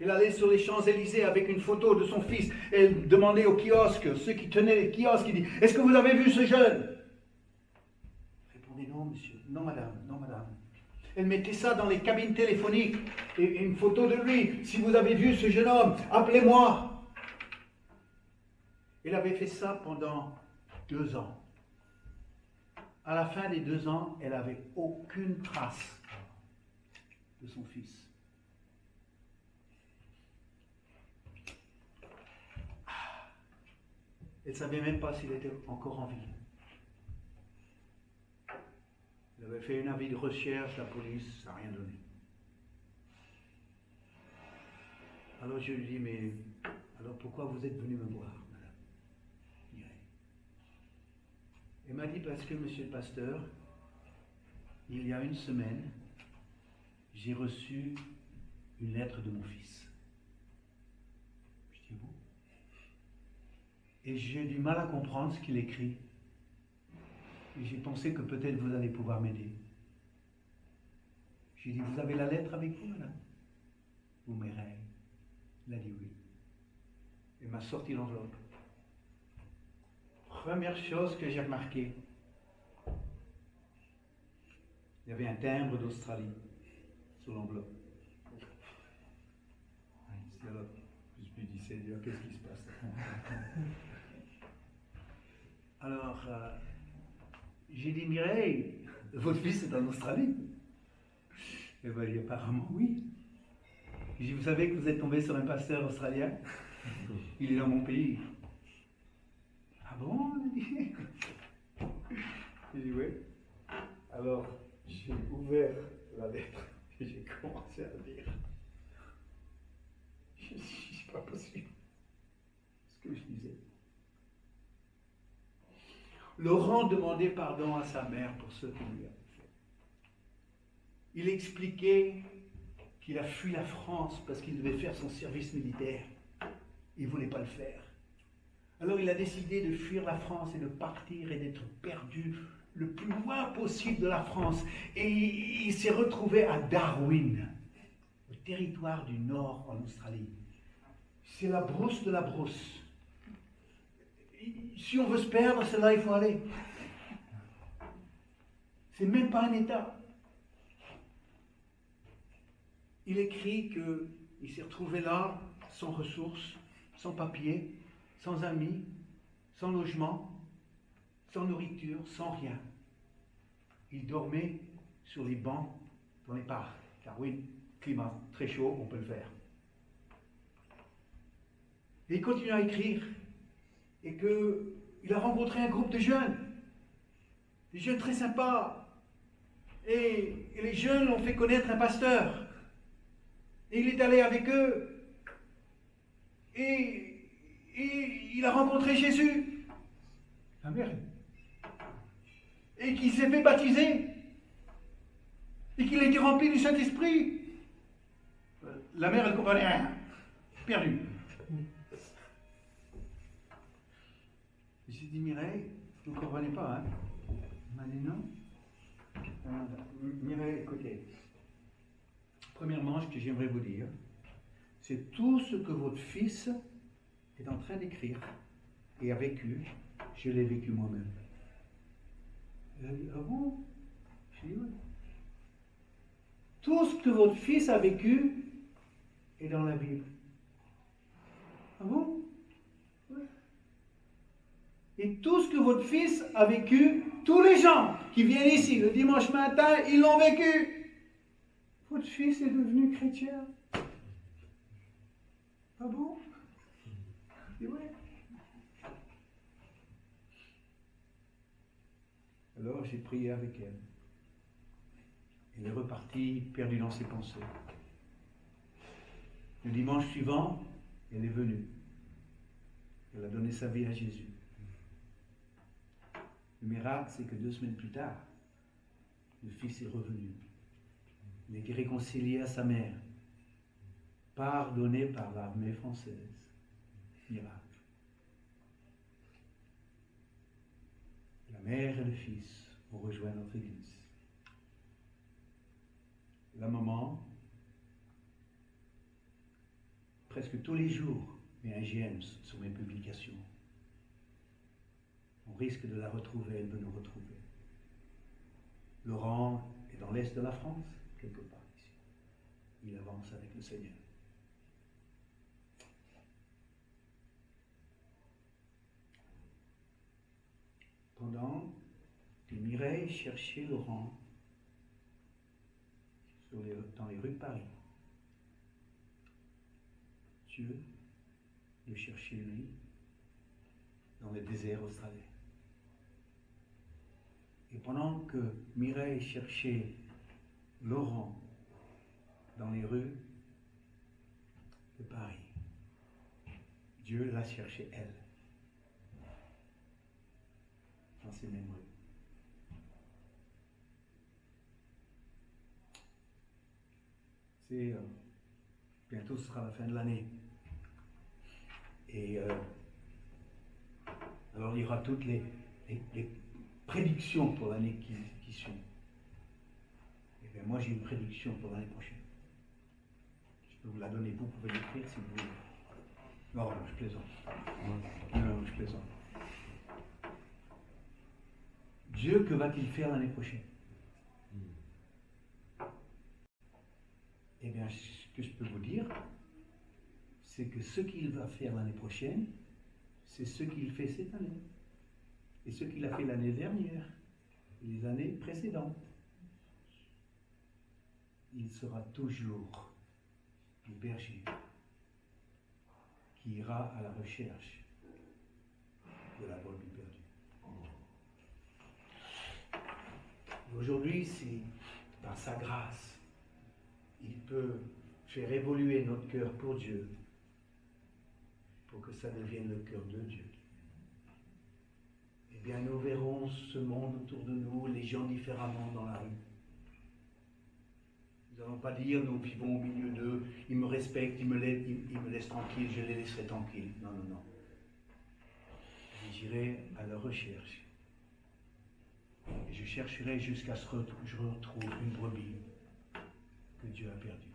Elle allait sur les Champs-Élysées avec une photo de son fils. Elle demandait au kiosque, ceux qui tenaient les kiosques, il dit « Est-ce que vous avez vu ce jeune ?» Répondez « Non, monsieur. Non, madame. Non, madame. » Elle mettait ça dans les cabines téléphoniques, et une photo de lui. « Si vous avez vu ce jeune homme, appelez-moi. » Elle avait fait ça pendant 2 ans. À la fin des 2 ans, elle n'avait aucune trace de son fils. Elle ne savait même pas s'il était encore en vie. Elle avait fait un avis de recherche, la police, ça n'a rien donné. Alors je lui dis, mais alors pourquoi vous êtes venu me voir, madame Mireille? Elle m'a dit, parce que, monsieur le pasteur, il y a 1 semaine, j'ai reçu une lettre de mon fils. Je dis, vous? Et j'ai du mal à comprendre ce qu'il écrit. Et j'ai pensé que peut-être vous allez pouvoir m'aider. J'ai dit, vous avez la lettre avec vous, madame? Vous, Mireille? Elle a dit oui. Elle m'a sorti l'enveloppe. Première chose que j'ai remarquée, il y avait un timbre d'Australie sur l'enveloppe. Alors, je me dis, Seigneur, qu'est-ce qui se passe? Alors, j'ai dit, Mireille, votre fils est en Australie? Elle m'a dit, apparemment oui. J'ai dit, vous savez que vous êtes tombé sur un pasteur australien? Il est dans mon pays. Ah bon? J'ai dit, oui. Alors, j'ai ouvert la lettre et j'ai commencé à lire. Je me suis dit, c'est pas possible ce que je disais. Laurent demandait pardon à sa mère pour ce qu'il lui avait fait. Il expliquait qu'il a fui la France parce qu'il devait faire son service militaire. Il ne voulait pas le faire. Alors il a décidé de fuir la France et de partir et d'être perdu le plus loin possible de la France. Et il s'est retrouvé à Darwin, au territoire du Nord en Australie. C'est la brousse de la brousse. Si on veut se perdre, c'est là qu'il faut aller. C'est même pas un État. Il écrit qu'il s'est retrouvé là, sans ressources, sans papier, sans amis, sans logement, sans nourriture, sans rien. Il dormait sur les bancs dans les parcs. Car oui, climat très chaud, on peut le faire. Et il continue à écrire. Et qu'il a rencontré un groupe de jeunes. Des jeunes très sympas. Et les jeunes l'ont fait connaître un pasteur. Et il est allé avec eux. Et il a rencontré Jésus. La mère. Et qu'il s'est fait baptiser. Et qu'il a été rempli du Saint-Esprit. La mère, elle comprenait rien. Perdue. J'ai dit, Mireille, vous ne comprenez pas, hein? Elle m'a dit non. Mireille, écoutez. Premièrement, ce que j'aimerais vous dire, c'est tout ce que votre fils est en train d'écrire et a vécu, je l'ai vécu moi-même. Elle a dit, ah bon? J'ai dit, oui. Tout ce que votre fils a vécu est dans la Bible. Ah bon? Oui. Et tout ce que votre fils a vécu, tous les gens qui viennent ici le dimanche matin, ils l'ont vécu. Votre fils est devenu chrétien. Ah bon? Et ouais. Alors j'ai prié avec elle. Elle est repartie perdue dans ses pensées. Le dimanche suivant, elle est venue. Elle a donné sa vie à Jésus. Le miracle, c'est que 2 semaines plus tard, le fils est revenu. Il a été réconcilié à sa mère, pardonné par l'armée française. Miracle. La mère et le fils ont rejoint notre église. La maman, presque tous les jours, met un j'aime sur mes publications. On risque de la retrouver, elle veut nous retrouver. Laurent est dans l'est de la France, quelque part ici. Il avance avec le Seigneur. Pendant que Mireille cherchait Laurent dans les rues de Paris, Dieu le cherchait lui dans le désert australien. Et pendant que Mireille cherchait Laurent dans les rues de Paris, Dieu la cherchait elle, dans ces mêmes rues. Bientôt ce sera la fin de l'année. Et alors il y aura toutes les prédictions pour l'année qui suit. Et bien moi j'ai une prédiction pour l'année prochaine. Je peux vous la donner, vous pouvez l'écrire si vous voulez. Non, je plaisante. Non, je plaisante. Dieu, que va-t-il faire l'année prochaine? Eh bien, ce que je peux vous dire, c'est que ce qu'il va faire l'année prochaine, c'est ce qu'il fait cette année. Et ce qu'il a fait l'année dernière, et les années précédentes. Il sera toujours le berger qui ira à la recherche de la brebis perdue. Aujourd'hui, c'est par sa grâce, il peut faire évoluer notre cœur pour Dieu, pour que ça devienne le cœur de Dieu. Eh bien, nous verrons ce monde autour de nous, les gens différemment dans la rue. Nous n'allons pas dire, nous vivons au milieu d'eux, ils me respectent, ils me laissent tranquille, je les laisserai tranquilles. Non, non, non. J'irai à leur recherche. Et je chercherai jusqu'à ce que je retrouve une brebis que Dieu a perdue.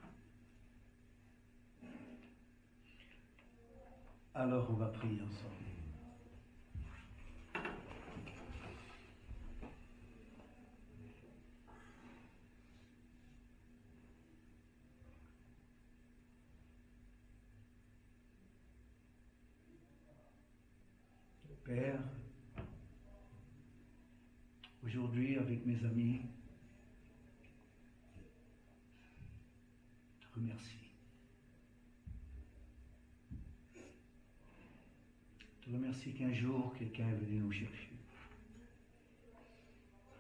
Alors on va prier ensemble. Père, aujourd'hui avec mes amis, je te remercie. Je te remercie qu'un jour quelqu'un est venu nous chercher.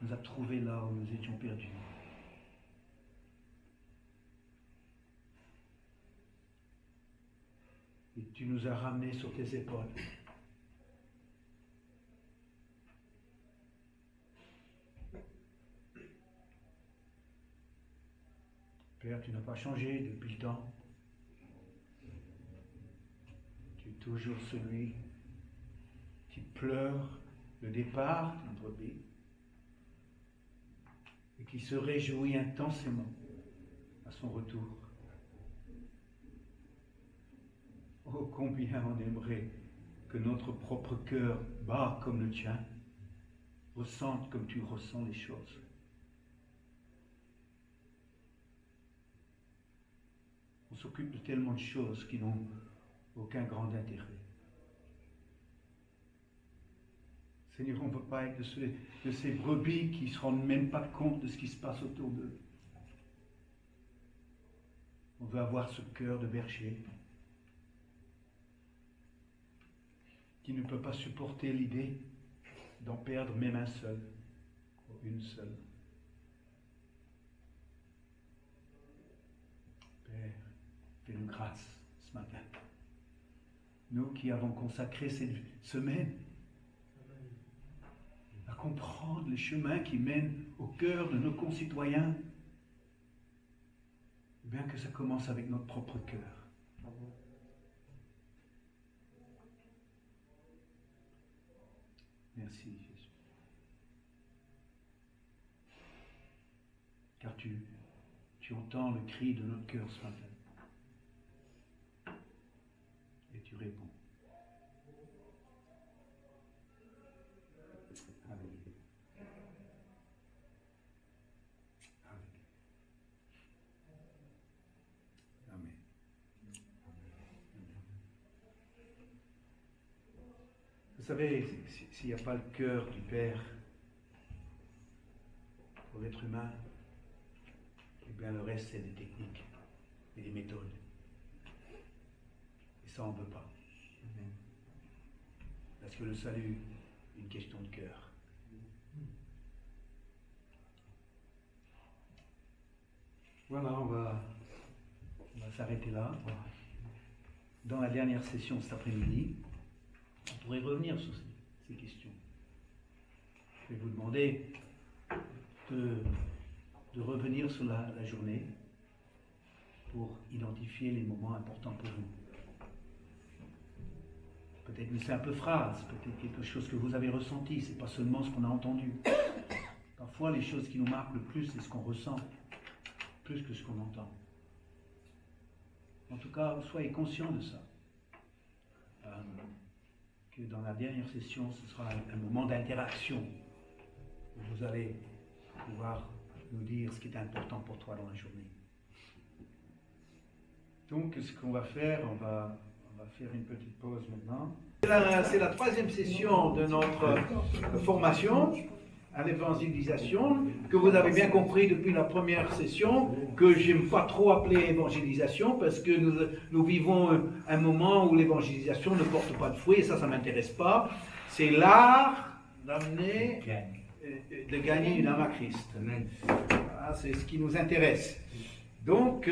Nous a trouvés là où nous étions perdus. Et tu nous as ramenés sur tes épaules. Père, tu n'as pas changé depuis le temps. Tu es toujours celui qui pleure le départ d'une brebis et qui se réjouit intensément à son retour. Oh, combien on aimerait que notre propre cœur bat comme le tien, ressente comme tu ressens les choses. On s'occupe de tellement de choses qui n'ont aucun grand intérêt. Seigneur, on ne peut pas être de ces brebis qui ne se rendent même pas compte de ce qui se passe autour d'eux. On veut avoir ce cœur de berger qui ne peut pas supporter l'idée d'en perdre même un seul, ou une seule. Père, fais-nous grâce ce matin. Nous qui avons consacré cette semaine à comprendre les chemins qui mènent au cœur de nos concitoyens, bien que ça commence avec notre propre cœur. Merci Jésus. Car tu entends le cri de notre cœur ce matin. Et tu réponds. Amen. Amen. Amen. Vous savez, s'il n'y a pas le cœur du Père pour l'être humain, eh bien le reste c'est des techniques et des méthodes. Et ça on ne veut pas. Parce que le salut est une question de cœur. Voilà, on va s'arrêter là. Dans la dernière session cet après-midi, on pourrait revenir sur ces questions. Je vais vous demander de revenir sur la journée pour identifier les moments importants pour vous. Peut-être une simple phrase, peut-être quelque chose que vous avez ressenti, c'est pas seulement ce qu'on a entendu. Parfois, les choses qui nous marquent le plus, c'est ce qu'on ressent, plus que ce qu'on entend. En tout cas, soyez conscients de ça. Que dans la dernière session, ce sera un moment d'interaction où vous allez pouvoir nous dire ce qui est important pour toi dans la journée. Donc, ce qu'on va faire, on va faire une petite pause maintenant. C'est la troisième session de notre formation à l'évangélisation, que vous avez bien compris depuis la première session, que j'aime pas trop appeler évangélisation, parce que nous vivons un moment où l'évangélisation ne porte pas de fruits, et ça m'intéresse pas. C'est l'art d'amener, de gagner une âme à Christ. Voilà, c'est ce qui nous intéresse. Donc,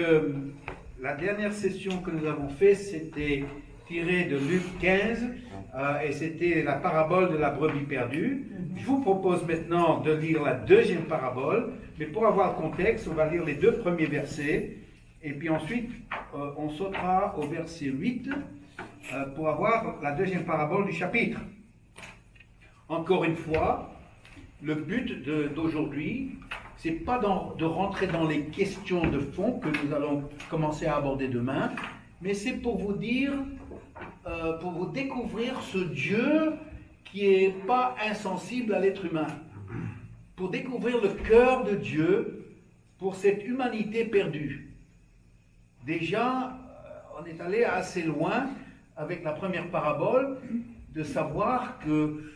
la dernière session que nous avons faite, c'était tiré de Luc 15, et c'était la parabole de la brebis perdue. Je vous propose maintenant de lire la deuxième parabole, mais pour avoir le contexte, on va lire les 2 premiers versets, et puis ensuite, on sautera au verset 8 pour avoir la deuxième parabole du chapitre. Encore une fois, le but d'aujourd'hui, c'est pas de rentrer dans les questions de fond que nous allons commencer à aborder demain, mais c'est pour vous dire, pour vous découvrir ce Dieu qui n'est pas insensible à l'être humain, pour découvrir le cœur de Dieu pour cette humanité perdue. Déjà, on est allé assez loin avec la première parabole de savoir que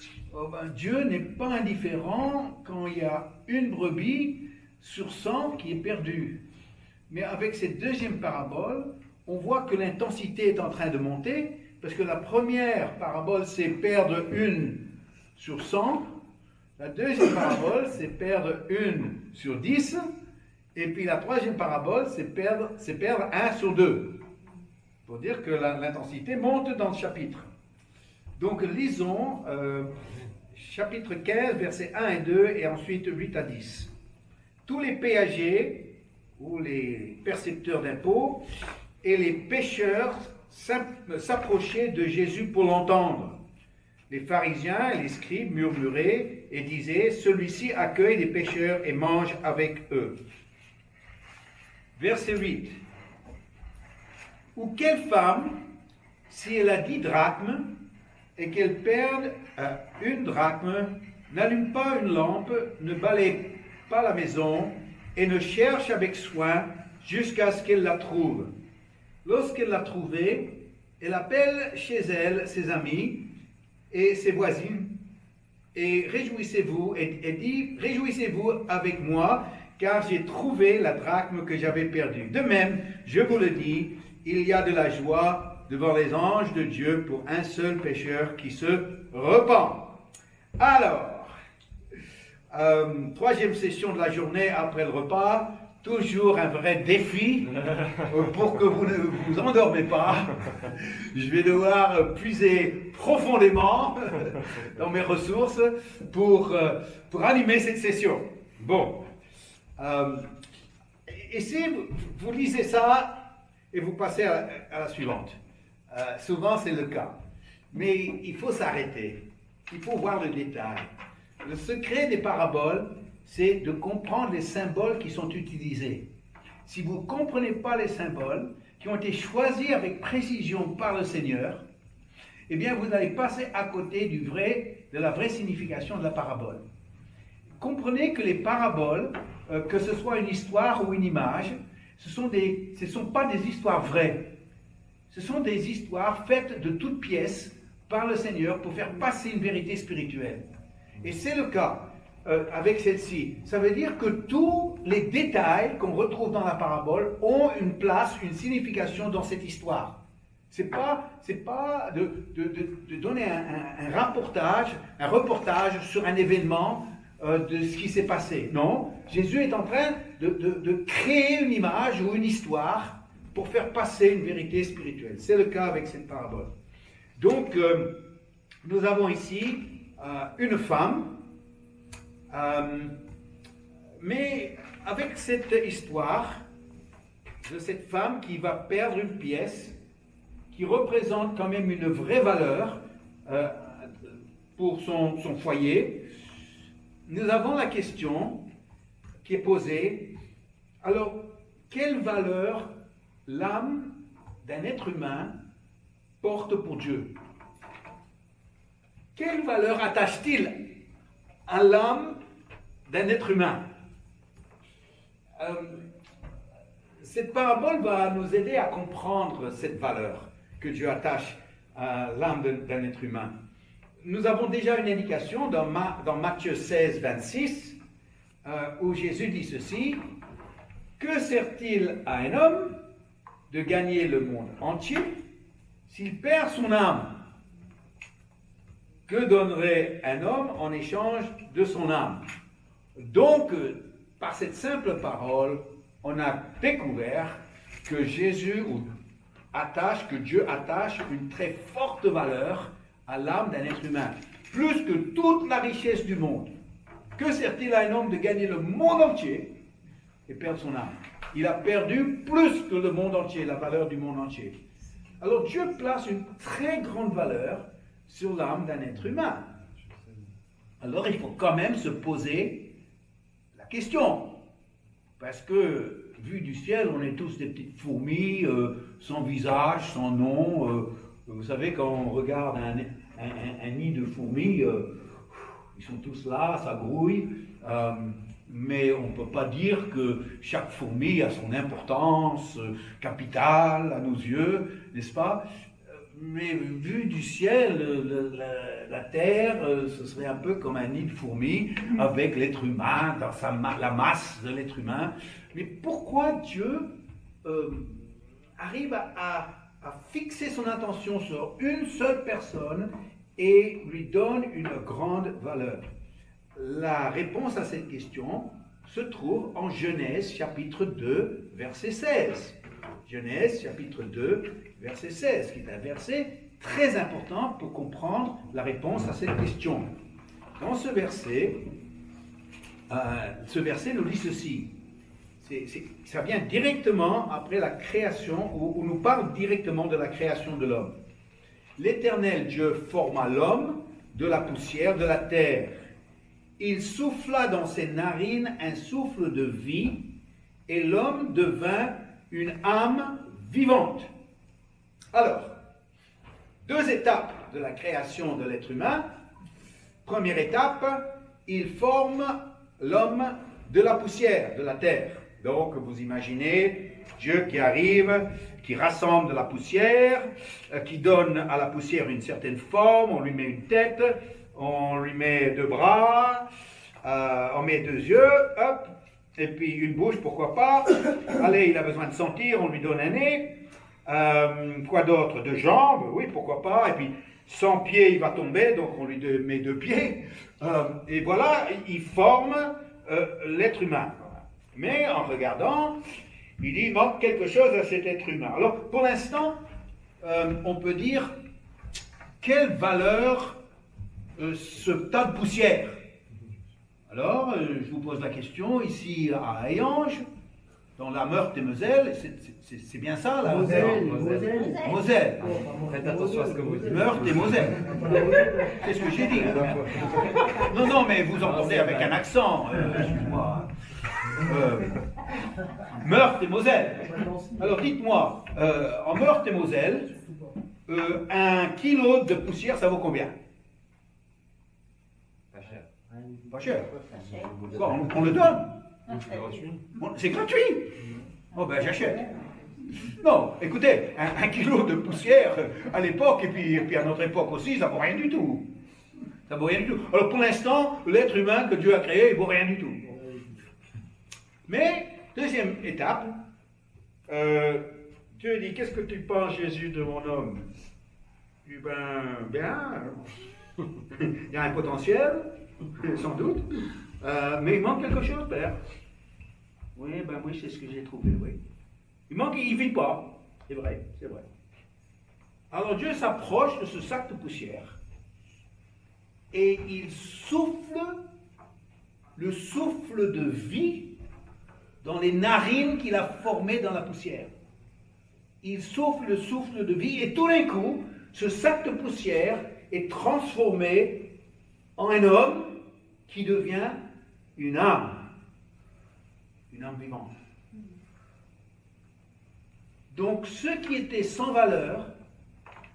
Dieu n'est pas indifférent quand il y a une brebis sur 100 qui est perdue. Mais avec cette deuxième parabole, on voit que l'intensité est en train de monter, parce que la première parabole, c'est perdre une sur 100. La deuxième parabole, c'est perdre une sur 10. Et puis la troisième parabole, c'est perdre 1 sur 2. Pour dire que l'intensité monte dans le chapitre. Donc lisons chapitre 15, versets 1 et 2, et ensuite 8 à 10. Tous les péagers ou les percepteurs d'impôts, et les pécheurs s'approchaient de Jésus pour l'entendre. Les pharisiens et les scribes murmuraient et disaient, celui-ci accueille des pécheurs et mange avec eux. Verset 8. Ou quelle femme, si elle a 10 drachmes et qu'elle perde une drachme, n'allume pas une lampe, ne balaye pas la maison et ne cherche avec soin jusqu'à ce qu'elle la trouve. Lorsqu'elle l'a trouvée, elle appelle chez elle ses amis et ses voisines et réjouissez-vous et dit, réjouissez-vous avec moi car j'ai trouvé la drachme que j'avais perdue. De même, je vous le dis, il y a de la joie devant les anges de Dieu pour un seul pécheur qui se repent. Alors, troisième session de la journée après le repas, toujours un vrai défi pour que vous ne vous endormez pas. Je vais devoir puiser profondément dans mes ressources pour animer cette session. Bon, et si vous lisez ça et vous passez à la suivante, souvent c'est le cas, mais il faut s'arrêter, il faut voir le détail. Le secret des paraboles, c'est de comprendre les symboles qui sont utilisés. Si vous ne comprenez pas les symboles qui ont été choisis avec précision par le Seigneur, eh bien vous allez passer à côté de la vraie signification de la parabole. Comprenez que les paraboles, que ce soit une histoire ou une image, ce ne sont pas des histoires vraies. Ce sont des histoires faites de toutes pièces par le Seigneur pour faire passer une vérité spirituelle. Et c'est le cas avec celle-ci. Ça veut dire que tous les détails qu'on retrouve dans la parabole ont une place, une signification dans cette histoire. C'est pas de donner un reportage sur un événement de ce qui s'est passé. Non, Jésus est en train de créer une image ou une histoire pour faire passer une vérité spirituelle. C'est le cas avec cette parabole. Donc, nous avons ici une femme, mais avec cette histoire de cette femme qui va perdre une pièce qui représente quand même une vraie valeur pour son foyer, nous avons la question qui est posée. Alors, quelle valeur l'âme d'un être humain porte pour Dieu? Quelle valeur attache-t-il à l'âme d'un être humain? Cette parabole va nous aider à comprendre cette valeur que Dieu attache à l'âme d'un être humain. Nous avons déjà une indication dans Matthieu 16, 26, où Jésus dit ceci: « Que sert-il à un homme de gagner le monde entier s'il perd son âme? Que donnerait un homme en échange de son âme ?» Donc, par cette simple parole, on a découvert que Dieu attache une très forte valeur à l'âme d'un être humain, plus que toute la richesse du monde. Que sert-il à un homme de gagner le monde entier et perdre son âme? Il a perdu plus que le monde entier, la valeur du monde entier. Alors Dieu place une très grande valeur sur l'âme d'un être humain. Alors il faut quand même se poser la question, parce que vu du ciel, on est tous des petites fourmis sans visage, sans nom. Vous savez, quand on regarde un nid de fourmis, ils sont tous là, ça grouille, mais on ne peut pas dire que chaque fourmi a son importance capitale à nos yeux, n'est-ce pas? Mais vu du ciel, la terre, ce serait un peu comme un nid de fourmis avec l'être humain, dans la masse de l'être humain. Mais pourquoi Dieu arrive à fixer son attention sur une seule personne et lui donne une grande valeur? La réponse à cette question se trouve en Genèse chapitre 2, verset 16. Genèse chapitre 2, verset 16, qui est un verset très important pour comprendre la réponse à cette question. Dans ce verset nous dit ceci: Ça vient directement après la création, où nous parle directement de la création de l'homme. L'Éternel Dieu forma l'homme de la poussière de la terre. Il souffla dans ses narines un souffle de vie, et l'homme devint une âme vivante. Alors, 2 étapes de la création de l'être humain. Première étape, il forme l'homme de la poussière de la terre. Donc, vous imaginez Dieu qui arrive, qui rassemble de la poussière, qui donne à la poussière une certaine forme, on lui met une tête, on lui met 2 bras, on met 2 yeux, hop, et puis une bouche, pourquoi pas. Allez, il a besoin de sentir, on lui donne un nez. Quoi d'autre? 2 jambes, oui, pourquoi pas. Et puis, sans pied, il va tomber, donc on lui met 2 pieds. Et voilà, il forme l'être humain. Mais en regardant, il dit, il manque quelque chose à cet être humain. Alors, pour l'instant, on peut dire, quelle valeur ce tas de poussière? Alors, je vous pose la question, ici à Hayange, dans la Meurthe-et-Moselle, c'est bien ça, là? Moselle. Faites attention à ce que vous dites. Meurthe-et-Moselle. C'est ce que j'ai dit. Non, mais vous entendez avec un accent, excuse-moi. Meurthe-et-Moselle. Alors dites-moi, en Meurthe-et-Moselle, 1 kilo de poussière, ça vaut combien? Pas cher. Pas cher. Quoi, on le donne? C'est gratuit. C'est gratuit. Oh ben j'achète. Non, écoutez, 1 kilo de poussière à l'époque, et puis à notre époque aussi, ça vaut rien du tout. Ça vaut rien du tout. Alors pour l'instant, l'être humain que Dieu a créé, il vaut rien du tout. Mais, deuxième étape, Dieu dit, qu'est-ce que tu penses, Jésus, de mon homme? Eh ben, bien, il y a un potentiel, sans doute, mais il manque quelque chose, Père. Oui, c'est ce que j'ai trouvé, oui. Il ne vit pas, c'est vrai, c'est vrai. Alors Dieu s'approche de ce sac de poussière, et il souffle le souffle de vie dans les narines qu'il a formées dans la poussière. Il souffle le souffle de vie, et tout d'un coup, ce sac de poussière est transformé en un homme qui devient une âme vivante. Donc, ce qui était sans valeur,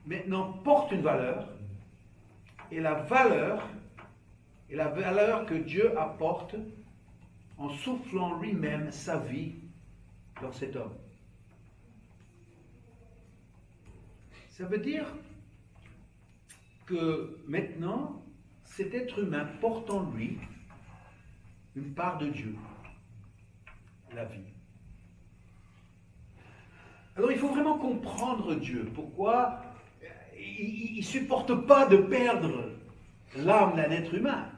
maintenant porte une valeur, et la valeur que Dieu apporte en soufflant lui-même sa vie dans cet homme. Ça veut dire que maintenant, cet être humain porte en lui une part de Dieu, la vie. Alors il faut vraiment comprendre Dieu. Pourquoi il ne supporte pas de perdre l'âme d'un être humain.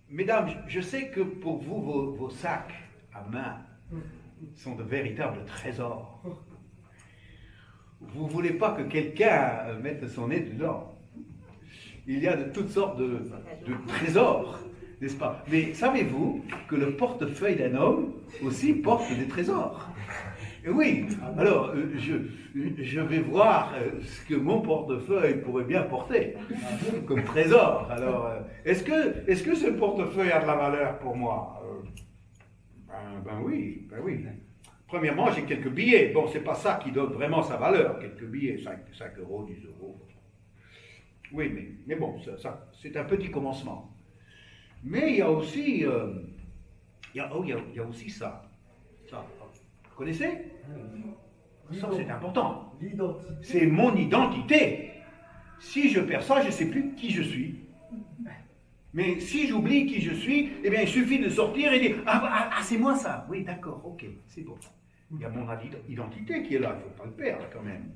Mesdames, je sais que pour vous, vos sacs à main sont de véritables trésors. Vous ne voulez pas que quelqu'un mette son nez dedans. Il y a de toutes sortes de trésors, n'est-ce pas? Mais savez-vous que le portefeuille d'un homme aussi porte des trésors? Et oui, alors je vais voir ce que mon portefeuille pourrait bien porter comme trésor. Alors, est-ce que ce portefeuille a de la valeur pour moi? Ben oui. Premièrement, j'ai quelques billets. Bon, c'est pas ça qui donne vraiment sa valeur. Quelques billets, 5 euros, 10 euros. Oui, mais bon, ça, c'est un petit commencement. Mais il y a aussi, il y a aussi ça. Vous connaissez? Ça, c'est important. L'identité. C'est mon identité. Si je perds ça, je ne sais plus qui je suis. Mais si j'oublie qui je suis, eh bien, il suffit de sortir et dire c'est moi ça. Oui, d'accord, ok, c'est bon. Il y a mon identité qui est là, il ne faut pas le perdre quand même.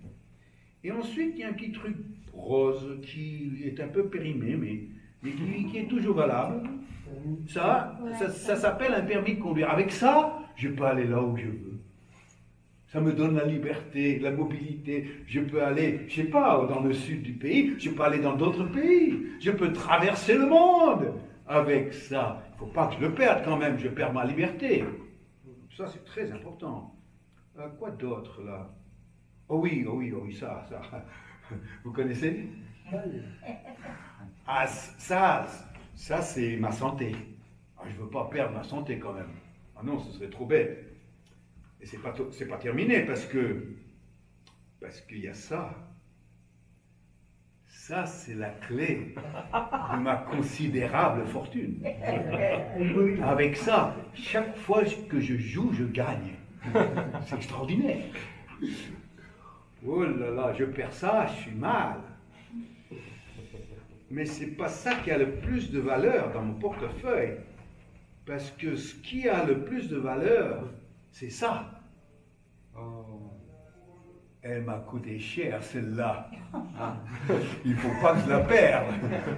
Et ensuite, il y a un petit truc rose qui est un peu périmé, mais qui est toujours valable. Ça s'appelle un permis de conduire. Avec ça, je peux aller là où je veux. Ça me donne la liberté, la mobilité. Je peux aller, je ne sais pas, dans le sud du pays, je peux aller dans d'autres pays. Je peux traverser le monde avec ça, il ne faut pas que je le perde quand même, je perds ma liberté. Ça, c'est très important. Quoi d'autre là? Oh oui, ça. Vous connaissez? Ah, ça c'est ma santé. Ah, je ne veux pas perdre ma santé quand même. Ah non, ce serait trop bête. Et c'est pas terminé parce qu'il y a ça. Ça, c'est la clé de ma considérable fortune. Avec ça, chaque fois que je joue, je gagne. C'est extraordinaire. Oh là là, je perds ça, je suis mal. Mais c'est pas ça qui a le plus de valeur dans mon portefeuille. Parce que ce qui a le plus de valeur, c'est ça. Elle m'a coûté cher, celle-là. Il ne faut pas que je la perde,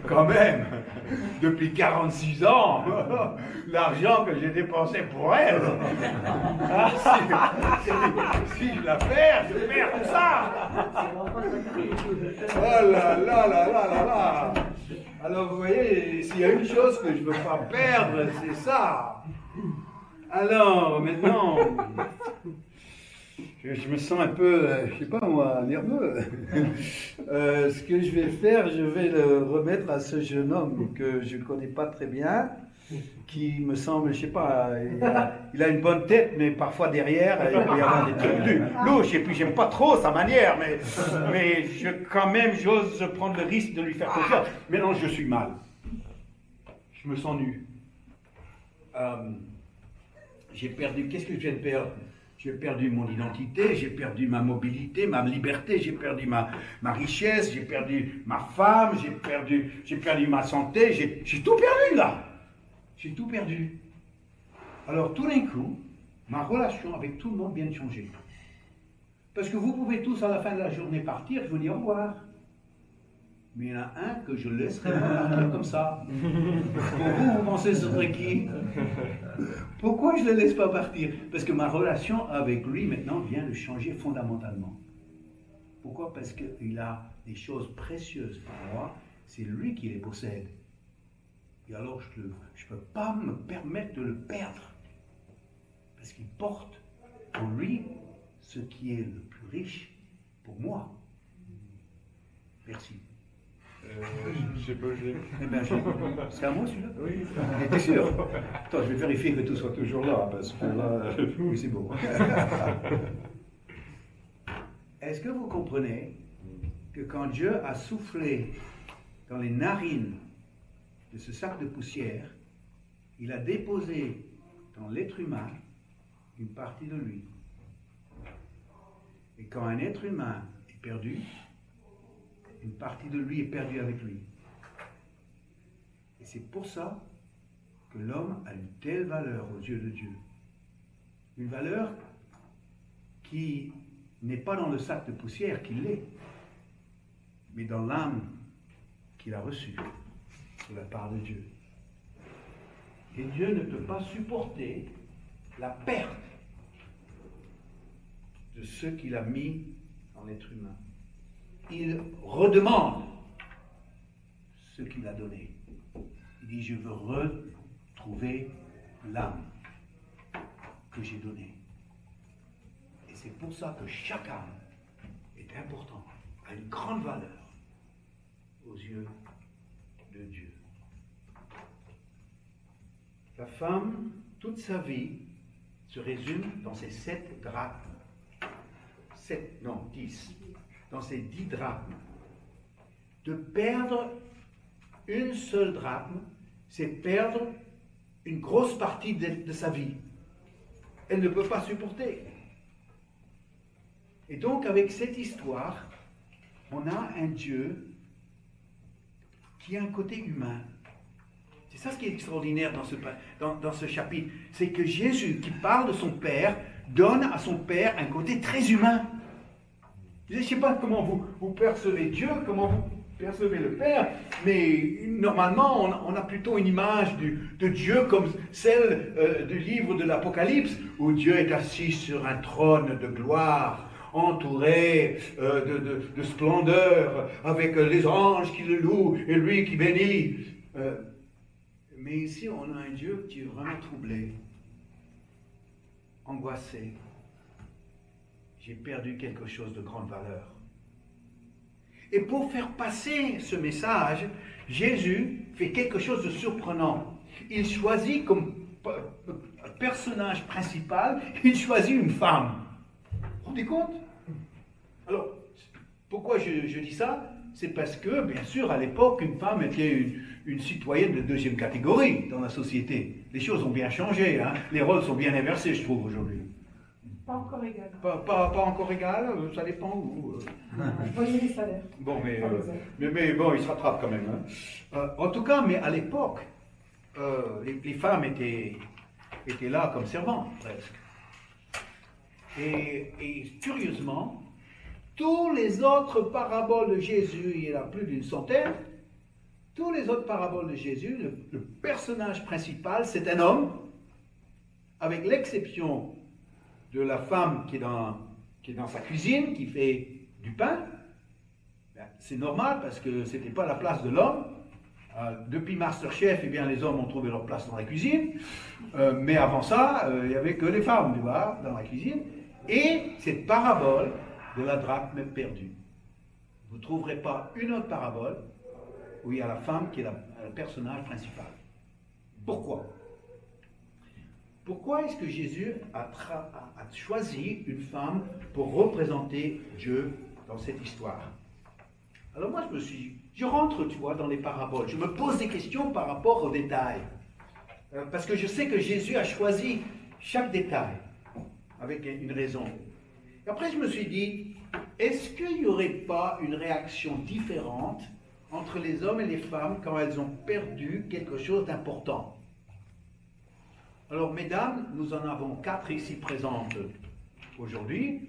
quand même. Depuis 46 ans, l'argent que j'ai dépensé pour elle. Si je la perds, je perds tout ça. Oh là là là là là là. Alors vous voyez, s'il y a une chose que je ne veux pas perdre, c'est ça. Alors, maintenant... Je me sens un peu, je sais pas moi, nerveux. Ce que je vais faire, je vais le remettre à ce jeune homme que je ne connais pas très bien, qui me semble, je sais pas, il a une bonne tête, mais parfois derrière, il peut y avoir des trucs louches, et puis j'aime pas trop sa manière, mais quand même, j'ose prendre le risque de lui faire confiance. Mais non, je suis mal. Je me sens nu. J'ai perdu, qu'est-ce que je viens de perdre? J'ai perdu mon identité, j'ai perdu ma mobilité, ma liberté, j'ai perdu ma richesse, j'ai perdu ma femme, j'ai perdu ma santé, j'ai tout perdu là. J'ai tout perdu. Alors tout d'un coup, ma relation avec tout le monde vient de changer. Parce que vous pouvez tous à la fin de la journée partir, je vous dis au revoir. Mais il y en a un que je laisserai pas partir comme ça. Pour vous pensez que ce serait qui? Pourquoi je ne le laisse pas partir? Parce que ma relation avec lui maintenant vient de changer fondamentalement. Pourquoi? Parce qu'il a des choses précieuses pour moi, c'est lui qui les possède. Et alors je ne peux pas me permettre de le perdre. Parce qu'il porte pour lui ce qui est le plus riche pour moi. Merci. Je sais pas, Eh bien, c'est à moi celui-là? Oui. T'es sûr? Attends, je vais vérifier que tout soit toujours là, parce que là, oui, c'est bon. Est-ce que vous comprenez que quand Dieu a soufflé dans les narines de ce sac de poussière, il a déposé dans l'être humain une partie de lui. Et quand un être humain est perdu, une partie de lui est perdue avec lui. Et c'est pour ça que l'homme a une telle valeur aux yeux de Dieu. Une valeur qui n'est pas dans le sac de poussière qu'il est, mais dans l'âme qu'il a reçue de la part de Dieu. Et Dieu ne peut pas supporter la perte de ce qu'il a mis dans l'être humain. Il redemande ce qu'il a donné. Il dit, je veux retrouver l'âme que j'ai donnée. Et c'est pour ça que chaque âme est importante, a une grande valeur aux yeux de Dieu. La femme, toute sa vie, se résume dans ces 7 drachmes. 10. Dans ces 10 drachmes. De perdre une seule drachme, c'est perdre une grosse partie de sa vie. Elle ne peut pas supporter. Et donc, avec cette histoire, on a un Dieu qui a un côté humain. C'est ça ce qui est extraordinaire dans ce chapitre. C'est que Jésus, qui parle de son Père, donne à son Père un côté très humain. Je ne sais pas comment vous percevez Dieu, comment vous percevez le Père, mais normalement, on a plutôt une image de Dieu comme celle du livre de l'Apocalypse, où Dieu est assis sur un trône de gloire, entouré de splendeur, avec les anges qui le louent et lui qui bénit. Mais ici, on a un Dieu qui est vraiment troublé, angoissé. J'ai perdu quelque chose de grande valeur. Et pour faire passer ce message, Jésus fait quelque chose de surprenant. Il choisit comme personnage principal, il choisit une femme. Vous vous rendez compte? Alors, pourquoi je dis ça? C'est parce que, bien sûr, à l'époque, une femme était une citoyenne de deuxième catégorie dans la société. Les choses ont bien changé, hein. Les rôles sont bien inversés, je trouve, aujourd'hui. Pas encore égal. Pas encore égal, ça dépend où. Je voyais les salaires. Bon, mais Pas bon, il se rattrape quand même. Hein. En tout cas, mais à l'époque, les femmes étaient là comme servantes, presque. Et curieusement, tous les autres paraboles de Jésus, il y en a plus d'une centaine, tous les autres paraboles de Jésus, le personnage principal, c'est un homme, avec l'exception de la femme qui est dans sa cuisine, qui fait du pain. Ben, c'est normal parce que ce n'était pas la place de l'homme. Depuis Masterchef, eh bien, les hommes ont trouvé leur place dans la cuisine. Mais avant ça, il n'y avait que les femmes, tu vois, dans la cuisine. Et cette parabole de la drachme perdue. Vous ne trouverez pas une autre parabole où il y a la femme qui est le personnage principal. Pourquoi? Pourquoi est-ce que Jésus a choisi une femme pour représenter Dieu dans cette histoire? Alors moi, je rentre, tu vois, dans les paraboles. Je me pose des questions par rapport aux détails. Parce que je sais que Jésus a choisi chaque détail avec une raison. Et après, je me suis dit, est-ce qu'il n'y aurait pas une réaction différente entre les hommes et les femmes quand elles ont perdu quelque chose d'important? Alors, mesdames, nous en avons 4 ici présentes aujourd'hui.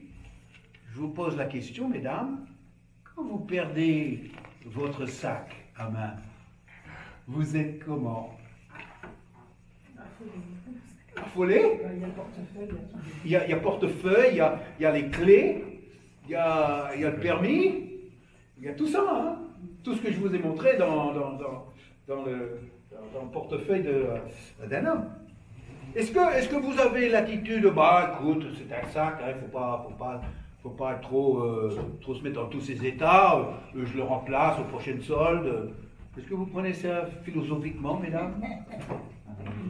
Je vous pose la question, mesdames, quand vous perdez votre sac à main, vous êtes comment? Affolé? Il y a le portefeuille, Il y a portefeuille, il y a les clés, il y a le permis, il y a tout ça, hein? Tout ce que je vous ai montré dans le portefeuille d'un homme. Est-ce que vous avez l'attitude, bah écoute, c'est un sac, il ne faut pas trop se mettre dans tous ces états, je le remplace aux prochaines soldes. Est-ce que vous prenez ça philosophiquement, mesdames?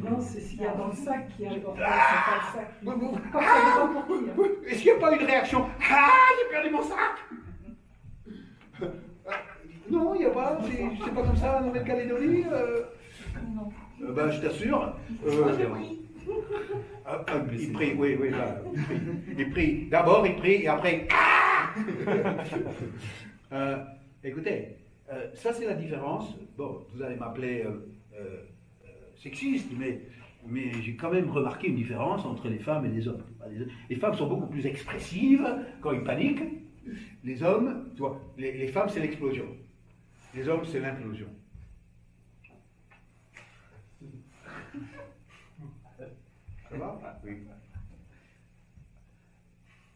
Non, c'est ce qu'il y a dans le sac qui est important, Ah, c'est pas le sac. vous- Ça dépend pour qui, hein. Est-ce qu'il n'y a pas une réaction? Ah, j'ai perdu mon sac! Non, il n'y a pas, c'est pas comme ça en Nouvelle-Calédonie. Non. Ben, je t'assure. Il prie, oui, là, il prie. D'abord, il prie et après. Écoutez, ça c'est la différence. Bon, vous allez m'appeler sexiste, mais j'ai quand même remarqué une différence entre les femmes et les hommes. Les femmes sont beaucoup plus expressives quand ils paniquent. Les hommes, tu vois, les femmes c'est l'explosion. Les hommes c'est l'implosion. Ça va? Oui.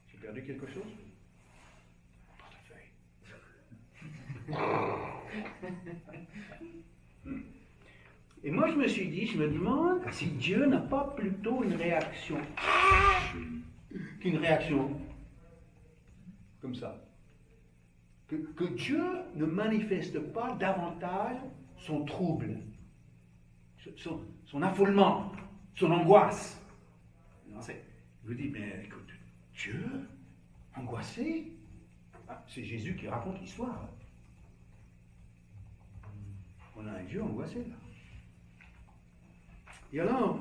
J'ai perdu quelque chose? Portefeuille. Et moi je me suis dit, je me demande si Dieu n'a pas plutôt une réaction qu'une réaction comme ça. Que Dieu ne manifeste pas davantage son trouble, son affolement, son angoisse. Non, je vous dis, mais écoute, Dieu, angoissé, c'est Jésus qui raconte l'histoire. On a un Dieu angoissé là. Et alors,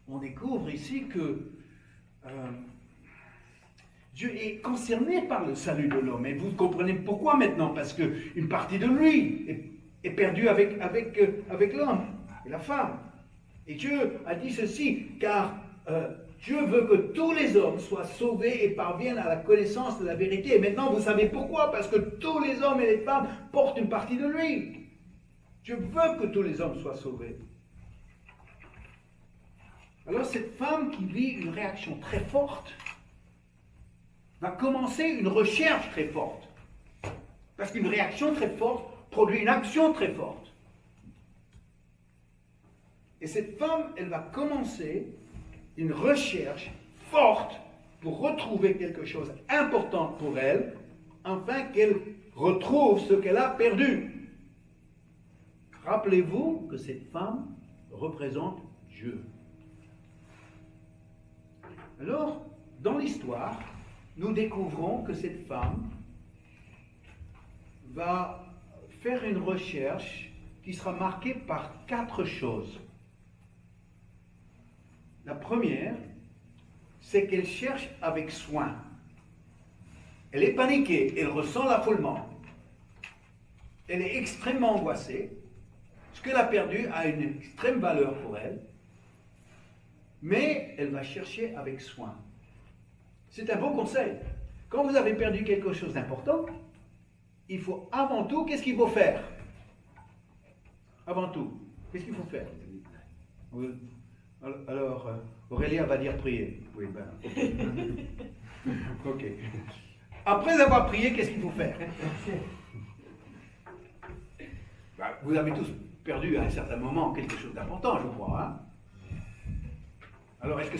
on découvre ici que Dieu est concerné par le salut de l'homme. Et vous comprenez pourquoi maintenant? Parce qu'une partie de lui est perdue avec l'homme et la femme. Et Dieu a dit ceci, car Dieu veut que tous les hommes soient sauvés et parviennent à la connaissance de la vérité. Et maintenant, vous savez pourquoi? Parce que tous les hommes et les femmes portent une partie de lui. Dieu veut que tous les hommes soient sauvés. Alors cette femme qui vit une réaction très forte va commencer une recherche très forte. Parce qu'une réaction très forte produit une action très forte. Et cette femme, elle va commencer une recherche forte pour retrouver quelque chose d'important pour elle, afin qu'elle retrouve ce qu'elle a perdu. Rappelez-vous que cette femme représente Dieu. Alors, dans l'histoire, nous découvrons que cette femme va faire une recherche qui sera marquée par 4 choses. La première, c'est qu'elle cherche avec soin. Elle est paniquée, elle ressent l'affolement. Elle est extrêmement angoissée. Ce qu'elle a perdu a une extrême valeur pour elle, mais elle va chercher avec soin. C'est un bon conseil. Quand vous avez perdu quelque chose d'important, il faut avant tout, qu'est-ce qu'il faut faire? Avant tout, qu'est-ce qu'il faut faire? Alors, Aurélia va dire prier. Oui, ben. Ok. Après avoir prié, qu'est-ce qu'il faut faire? Ben, vous avez tous perdu à un certain moment quelque chose d'important, je crois. Hein? Alors, est-ce que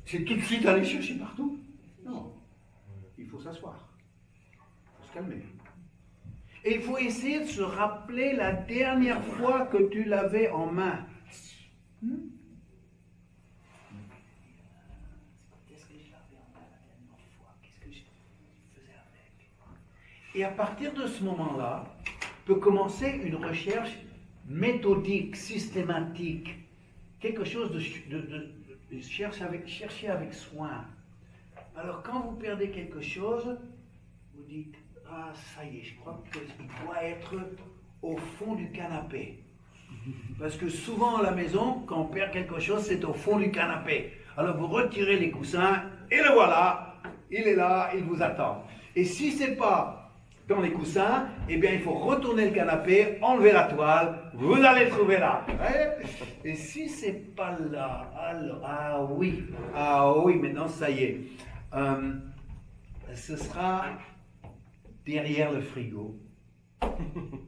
c'est tout de suite aller chercher partout? Non. Il faut s'asseoir. Il faut se calmer. Et il faut essayer de se rappeler la dernière fois que tu l'avais en main. Qu'est-ce que je l'avais en main la dernière fois? Qu'est-ce que je faisais avec? Et à partir de ce moment-là, peut commencer une recherche méthodique, systématique, quelque chose de chercher avec soin. Alors quand vous perdez quelque chose, vous dites, ah ça y est, je crois qu'il doit être au fond du canapé. Parce que souvent à la maison, quand on perd quelque chose, c'est au fond du canapé. Alors vous retirez les coussins, et le voilà, il est là, il vous attend. Et si c'est pas dans les coussins, eh bien il faut retourner le canapé, enlever la toile, vous allez le trouver là. Et si c'est pas là, alors, ah oui, maintenant ça y est. Ce sera derrière le frigo.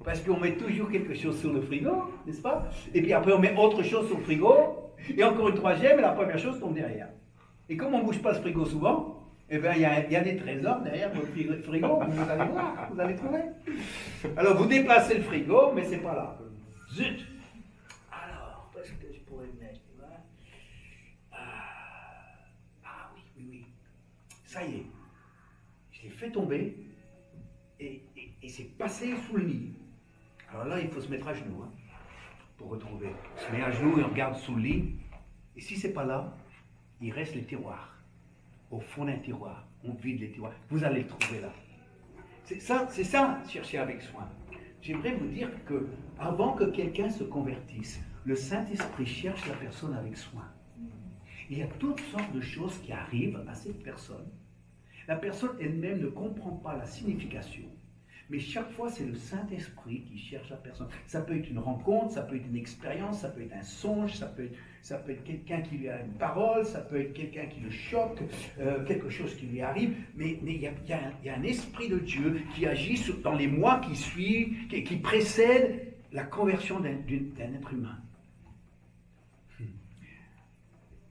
Parce qu'on met toujours quelque chose sur le frigo, n'est-ce pas? Et puis après on met autre chose sur le frigo, et encore une troisième, et la première chose tombe derrière. Et comme on ne bouge pas le frigo souvent, eh bien, il y a des trésors derrière votre frigo, vous allez voir, vous allez trouver. Alors, vous déplacez le frigo, mais c'est pas là. Zut! Alors, qu'est-ce que je pourrais mettre? Oui. Ça y est. Je l'ai fait tomber, et c'est passé sous le lit. Alors là, il faut se mettre à genoux, hein, pour retrouver. On se met à genoux et on regarde sous le lit. Et si c'est pas là, il reste les tiroirs. Au fond d'un tiroir, on vide les tiroirs. Vous allez le trouver là. C'est ça, chercher avec soin. J'aimerais vous dire que avant que quelqu'un se convertisse, le Saint-Esprit cherche la personne avec soin. Il y a toutes sortes de choses qui arrivent à cette personne. La personne elle-même ne comprend pas la signification, mais chaque fois c'est le Saint-Esprit qui cherche la personne. Ça peut être une rencontre, ça peut être une expérience, ça peut être un songe, ça peut être quelqu'un qui lui a une parole, ça peut être quelqu'un qui le choque, quelque chose qui lui arrive, mais il y a un esprit de Dieu qui agit dans les mois qui suivent, qui précèdent la conversion d'un être humain.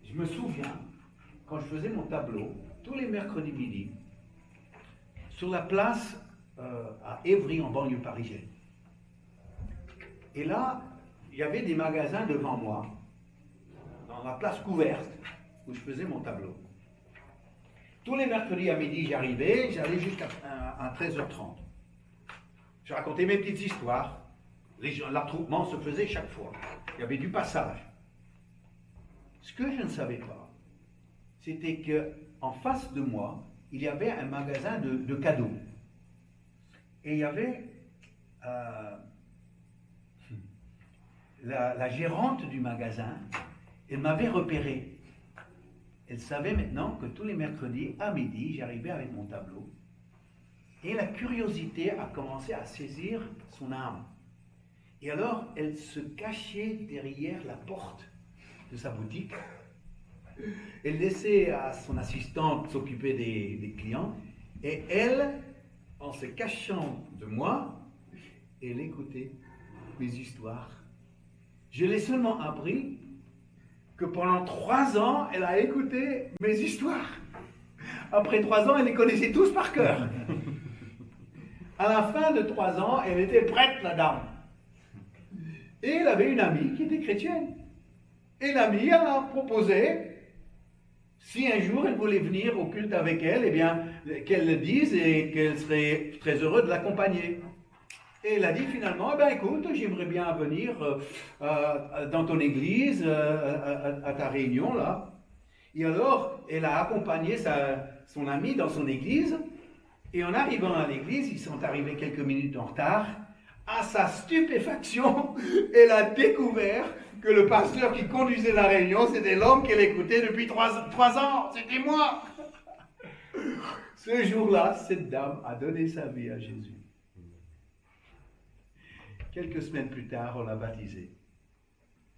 Je me souviens, quand je faisais mon tableau, tous les mercredis midi, sur la place à Évry, en banlieue parisienne. Et là, il y avait des magasins devant moi, dans la place couverte, où je faisais mon tableau. Tous les mercredis à midi, j'allais jusqu'à 13h30. Je racontais mes petites histoires. L'attroupement se faisait chaque fois. Il y avait du passage. Ce que je ne savais pas, c'était qu'en face de moi, il y avait un magasin de cadeaux. Et il y avait la gérante du magasin, elle m'avait repéré. Elle savait maintenant que tous les mercredis, à midi, j'arrivais avec mon tableau. Et la curiosité a commencé à saisir son âme. Et alors, elle se cachait derrière la porte de sa boutique. Elle laissait à son assistante s'occuper des clients. Et elle, en se cachant de moi, elle écoutait mes histoires. Je l'ai seulement appris que pendant 3 ans, elle a écouté mes histoires. Après 3 ans, elle les connaissait tous par cœur. À la fin de 3 ans, elle était prête, la dame. Et elle avait une amie qui était chrétienne. Et l'amie, elle a proposé, si un jour elle voulait venir au culte avec elle, eh bien, qu'elle le dise et qu'elle serait très heureuse de l'accompagner. Et elle a dit finalement, eh bien, écoute, j'aimerais bien venir dans ton église, à ta réunion là. Et alors, elle a accompagné son amie dans son église. Et en arrivant à l'église, ils sont arrivés quelques minutes en retard. À sa stupéfaction, elle a découvert que le pasteur qui conduisait la réunion, c'était l'homme qu'elle écoutait depuis 3 ans. C'était moi. Ce jour-là, cette dame a donné sa vie à Jésus. Quelques semaines plus tard, on l'a baptisée.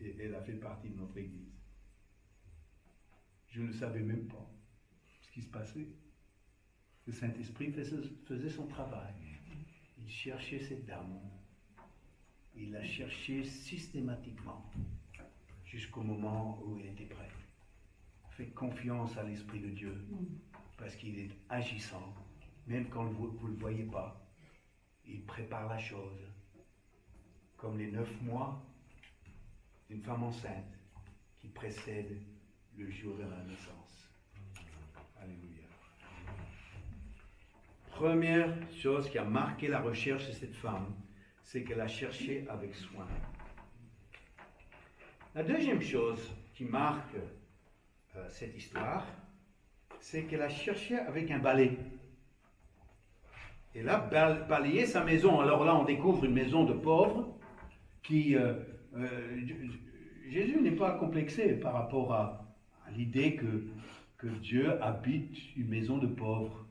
Et elle a fait partie de notre église. Je ne savais même pas ce qui se passait. Le Saint-Esprit faisait son travail. Il cherchait cette dame. Il la cherchait systématiquement jusqu'au moment où elle était prête. Faites confiance à l'Esprit de Dieu parce qu'il est agissant. Même quand vous ne le voyez pas, il prépare la chose. Comme les 9 mois d'une femme enceinte qui précède le jour de la naissance. Alléluia. Première chose qui a marqué la recherche de cette femme, c'est qu'elle a cherché avec soin. La deuxième chose qui marque cette histoire, c'est qu'elle a cherché avec un balai. Elle a balayé sa maison. Alors là, on découvre une maison de pauvres qui... Jésus n'est pas complexé par rapport à l'idée que Dieu habite une maison de pauvres.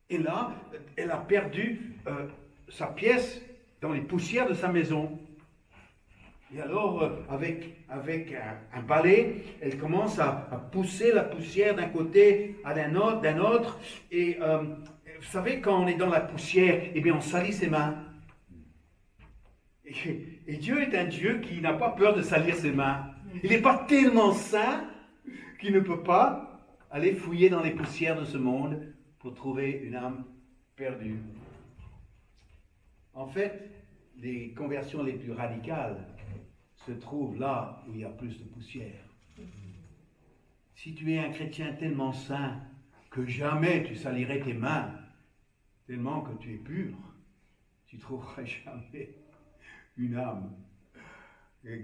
Et là, elle a perdu sa pièce dans les poussières de sa maison. Et alors, avec un balai, elle commence à pousser la poussière d'un côté à d'un autre. Et vous savez, quand on est dans la poussière, eh bien, on salit ses mains. Et Dieu est un Dieu qui n'a pas peur de salir ses mains. Il n'est pas tellement saint qu'il ne peut pas aller fouiller dans les poussières de ce monde pour trouver une âme perdue. En fait, les conversions les plus radicales se trouvent là où il y a plus de poussière. Si tu es un chrétien tellement saint que jamais tu salirais tes mains, tellement que tu es pur, tu ne trouveras jamais une âme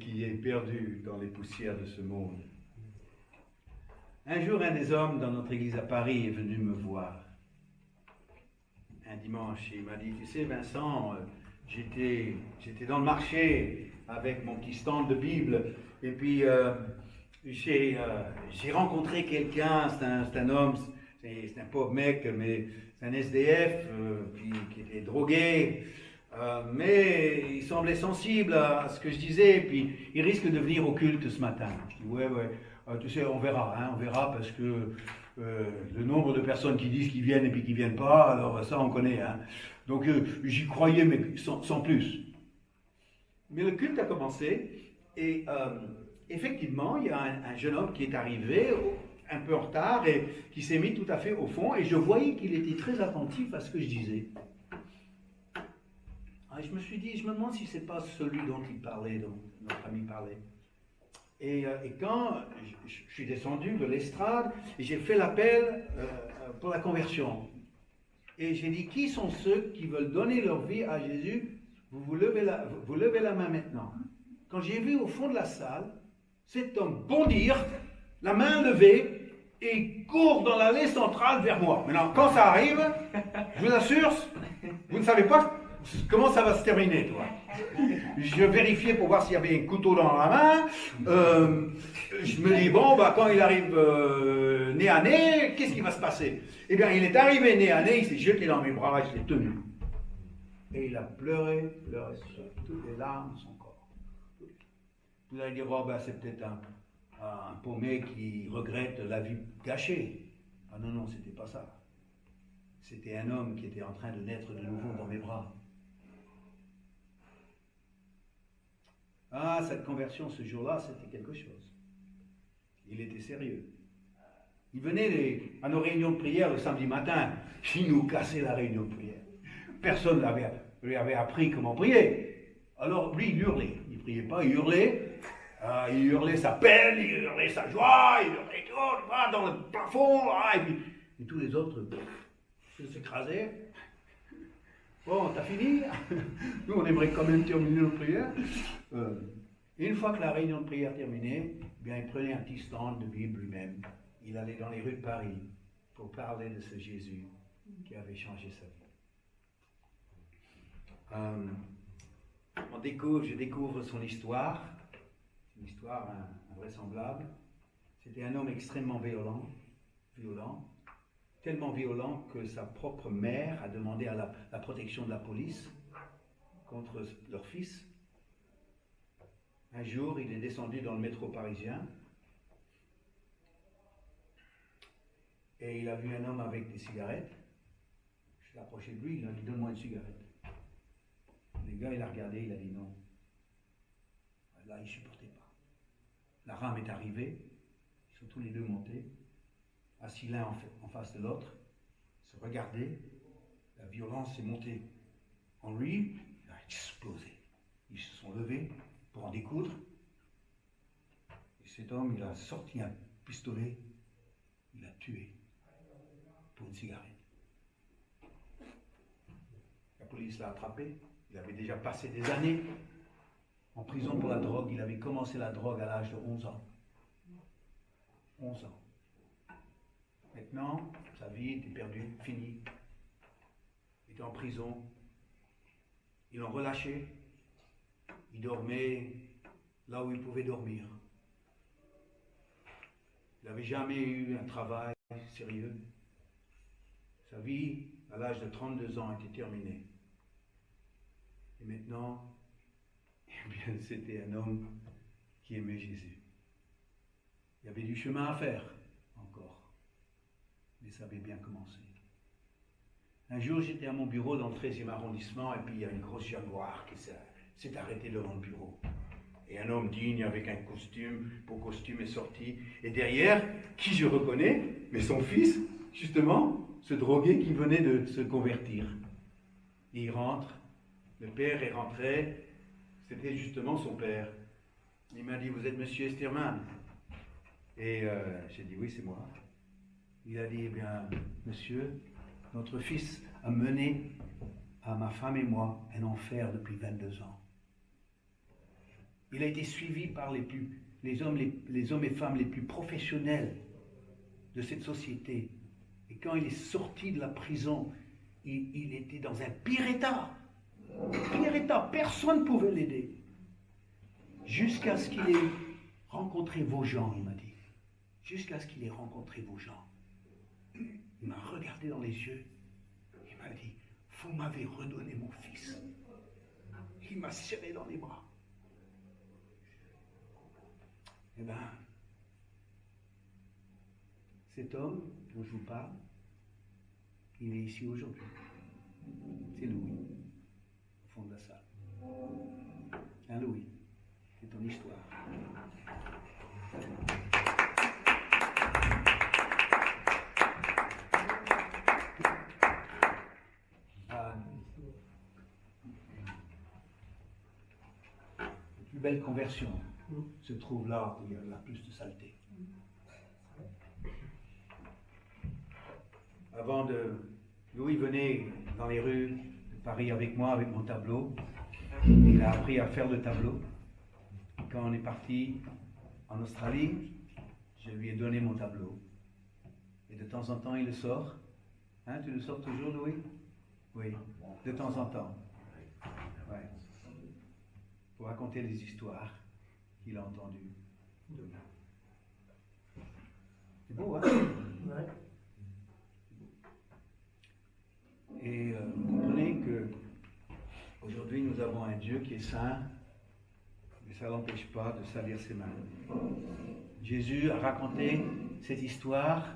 qui est perdue dans les poussières de ce monde. Un jour, un des hommes dans notre église à Paris est venu me voir. Un dimanche, il m'a dit, tu sais Vincent, j'étais dans le marché avec mon petit stand de Bible, et puis j'ai rencontré quelqu'un, c'est un homme, c'est un pauvre mec, mais c'est un SDF qui était drogué, mais il semblait sensible à ce que je disais, et puis il risque de venir au culte ce matin. Je dis ouais, tu sais, on verra, parce que le nombre de personnes qui disent qu'ils viennent et puis qui ne viennent pas, alors ça on connaît. Hein. Donc j'y croyais, mais sans plus. Mais le culte a commencé, et effectivement, il y a un jeune homme qui est arrivé un peu en retard et qui s'est mis tout à fait au fond, et je voyais qu'il était très attentif à ce que je disais. Et je me suis dit, je me demande si ce n'est pas celui dont il parlait, dont notre ami parlait. Et quand je suis descendu de l'estrade, j'ai fait l'appel pour la conversion. Et j'ai dit, qui sont ceux qui veulent donner leur vie à Jésus? Vous levez la main maintenant. Quand j'ai vu au fond de la salle, cet homme bondir, la main levée, et il court dans l'allée centrale vers moi. Maintenant, quand ça arrive, je vous assure, vous ne savez pas comment ça va se terminer, toi. Je vérifiais pour voir s'il y avait un couteau dans la main. Je me dis, bon, quand il arrive nez à nez, qu'est-ce qui va se passer? Eh bien, il est arrivé nez à nez, il s'est jeté dans mes bras, je l'ai tenu. Et il a pleuré sur toutes les larmes de son corps. Vous allez dire, c'est peut-être un paumé qui regrette la vie gâchée. Ah non, c'était pas ça. C'était un homme qui était en train de naître de nouveau dans mes bras. Ah, cette conversion ce jour-là, c'était quelque chose. Il était sérieux. Il venait à nos réunions de prière le samedi matin. Il nous cassait la réunion de prière. Personne ne lui avait appris comment prier. Alors lui, il hurlait. Il ne priait pas, il hurlait. Il hurlait sa peine, il hurlait sa joie, il hurlait tout, dans le plafond. Et tous les autres s'écrasaient. Bon, t'as fini? Nous, on aimerait quand même terminer nos prières. Et une fois que la réunion de prière terminée, bien, il prenait un petit stand de Bible lui-même. Il allait dans les rues de Paris pour parler de ce Jésus qui avait changé sa vie. Je découvre son histoire, une histoire invraisemblable. C'était un homme extrêmement violent, tellement violent que sa propre mère a demandé à la protection de la police contre leur fils. Un jour, il est descendu dans le métro parisien et il a vu un homme avec des cigarettes. Je l'ai approché de lui, il a dit « Donne-moi une cigarette ». Le gars, il a regardé, il a dit non. Là, il ne supportait pas. La rame est arrivée, ils sont tous les deux montés, assis l'un en face de l'autre, se regardaient, la violence est montée en lui, il a explosé. Ils se sont levés pour en découdre, et cet homme, il a sorti un pistolet, il a tué pour une cigarette. La police l'a attrapé. Il avait déjà passé des années en prison pour la drogue. Il avait commencé la drogue à l'âge de 11 ans. 11 ans. Maintenant, sa vie était perdue, finie. Il était en prison. Ils l'ont relâché. Il dormait là où il pouvait dormir. Il n'avait jamais eu un travail sérieux. Sa vie, à l'âge de 32 ans, était terminée. Et maintenant, eh bien, c'était un homme qui aimait Jésus. Il y avait du chemin à faire encore, mais ça avait bien commencé. Un jour, j'étais à mon bureau dans le 13e arrondissement, et puis il y a une grosse Jaguar qui s'est arrêtée devant le bureau. Et un homme digne avec un beau costume est sorti. Et derrière, qui je reconnais? Mais son fils, justement, ce drogué qui venait de se convertir. Et il rentre. Le père est rentré, c'était justement son père. Il m'a dit, vous êtes monsieur Esterman? Et j'ai dit, oui, c'est moi. Il a dit, eh bien, monsieur, notre fils a mené à ma femme et moi un enfer depuis 22 ans. Il a été suivi par les hommes et femmes les plus professionnels de cette société. Et quand il est sorti de la prison, il était dans un pire état. Pire état, personne ne pouvait l'aider. Jusqu'à ce qu'il ait rencontré vos gens, il m'a dit. Jusqu'à ce qu'il ait rencontré vos gens. Il m'a regardé dans les yeux. Il m'a dit, vous m'avez redonné mon fils. Il m'a serré dans les bras. Eh bien, cet homme dont je vous parle, il est ici aujourd'hui. C'est Louis, au fond de la salle. Hein, Louis, c'est ton histoire. La plus belle conversion se trouve là où il y a la plus de saleté. Louis venait dans les rues de Paris avec moi, avec mon tableau. Il a appris à faire le tableau. Quand on est parti en Australie, je lui ai donné mon tableau. Et de temps en temps, il le sort. Hein, tu le sors toujours, Louis? Oui, de temps en temps. Ouais. Pour raconter les histoires qu'il a entendues de moi. C'est beau, hein? Ouais. Et vous comprenez que aujourd'hui nous avons un Dieu qui est saint, mais ça n'empêche pas de salir ses mains. Jésus a raconté cette histoire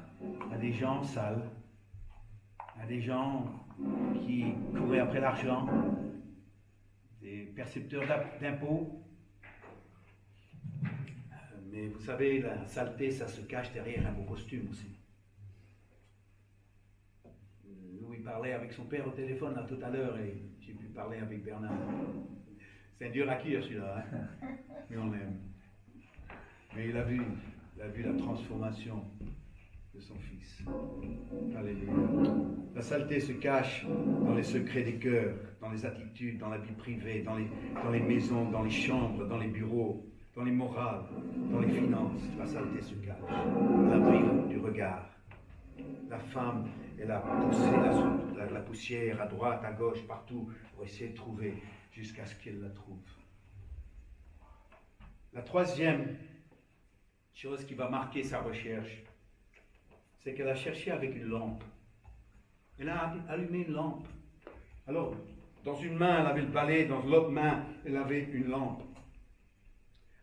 à des gens sales, à des gens qui couraient après l'argent, des percepteurs d'impôts, Mais vous savez, la saleté, ça se cache derrière un beau costume aussi. Louis parlait avec son père au téléphone là, tout à l'heure et j'ai pu parler avec Bernard. C'est un dur à cuire celui-là, hein? Mais on l'aime. Mais il a vu la transformation de son fils. Alléluia. La saleté se cache dans les secrets des cœurs, dans les attitudes, dans la vie privée, dans les maisons, dans les chambres, dans les bureaux, dans les morales, dans les finances. La saleté se cache à l'abri du regard. La femme, elle a poussé la poussière à droite, à gauche, partout, pour essayer de trouver, jusqu'à ce qu'elle la trouve. La troisième chose qui va marquer sa recherche, c'est qu'elle a cherché avec une lampe. Elle a allumé une lampe. Alors, dans une main, elle avait le balai, dans l'autre main, elle avait une lampe.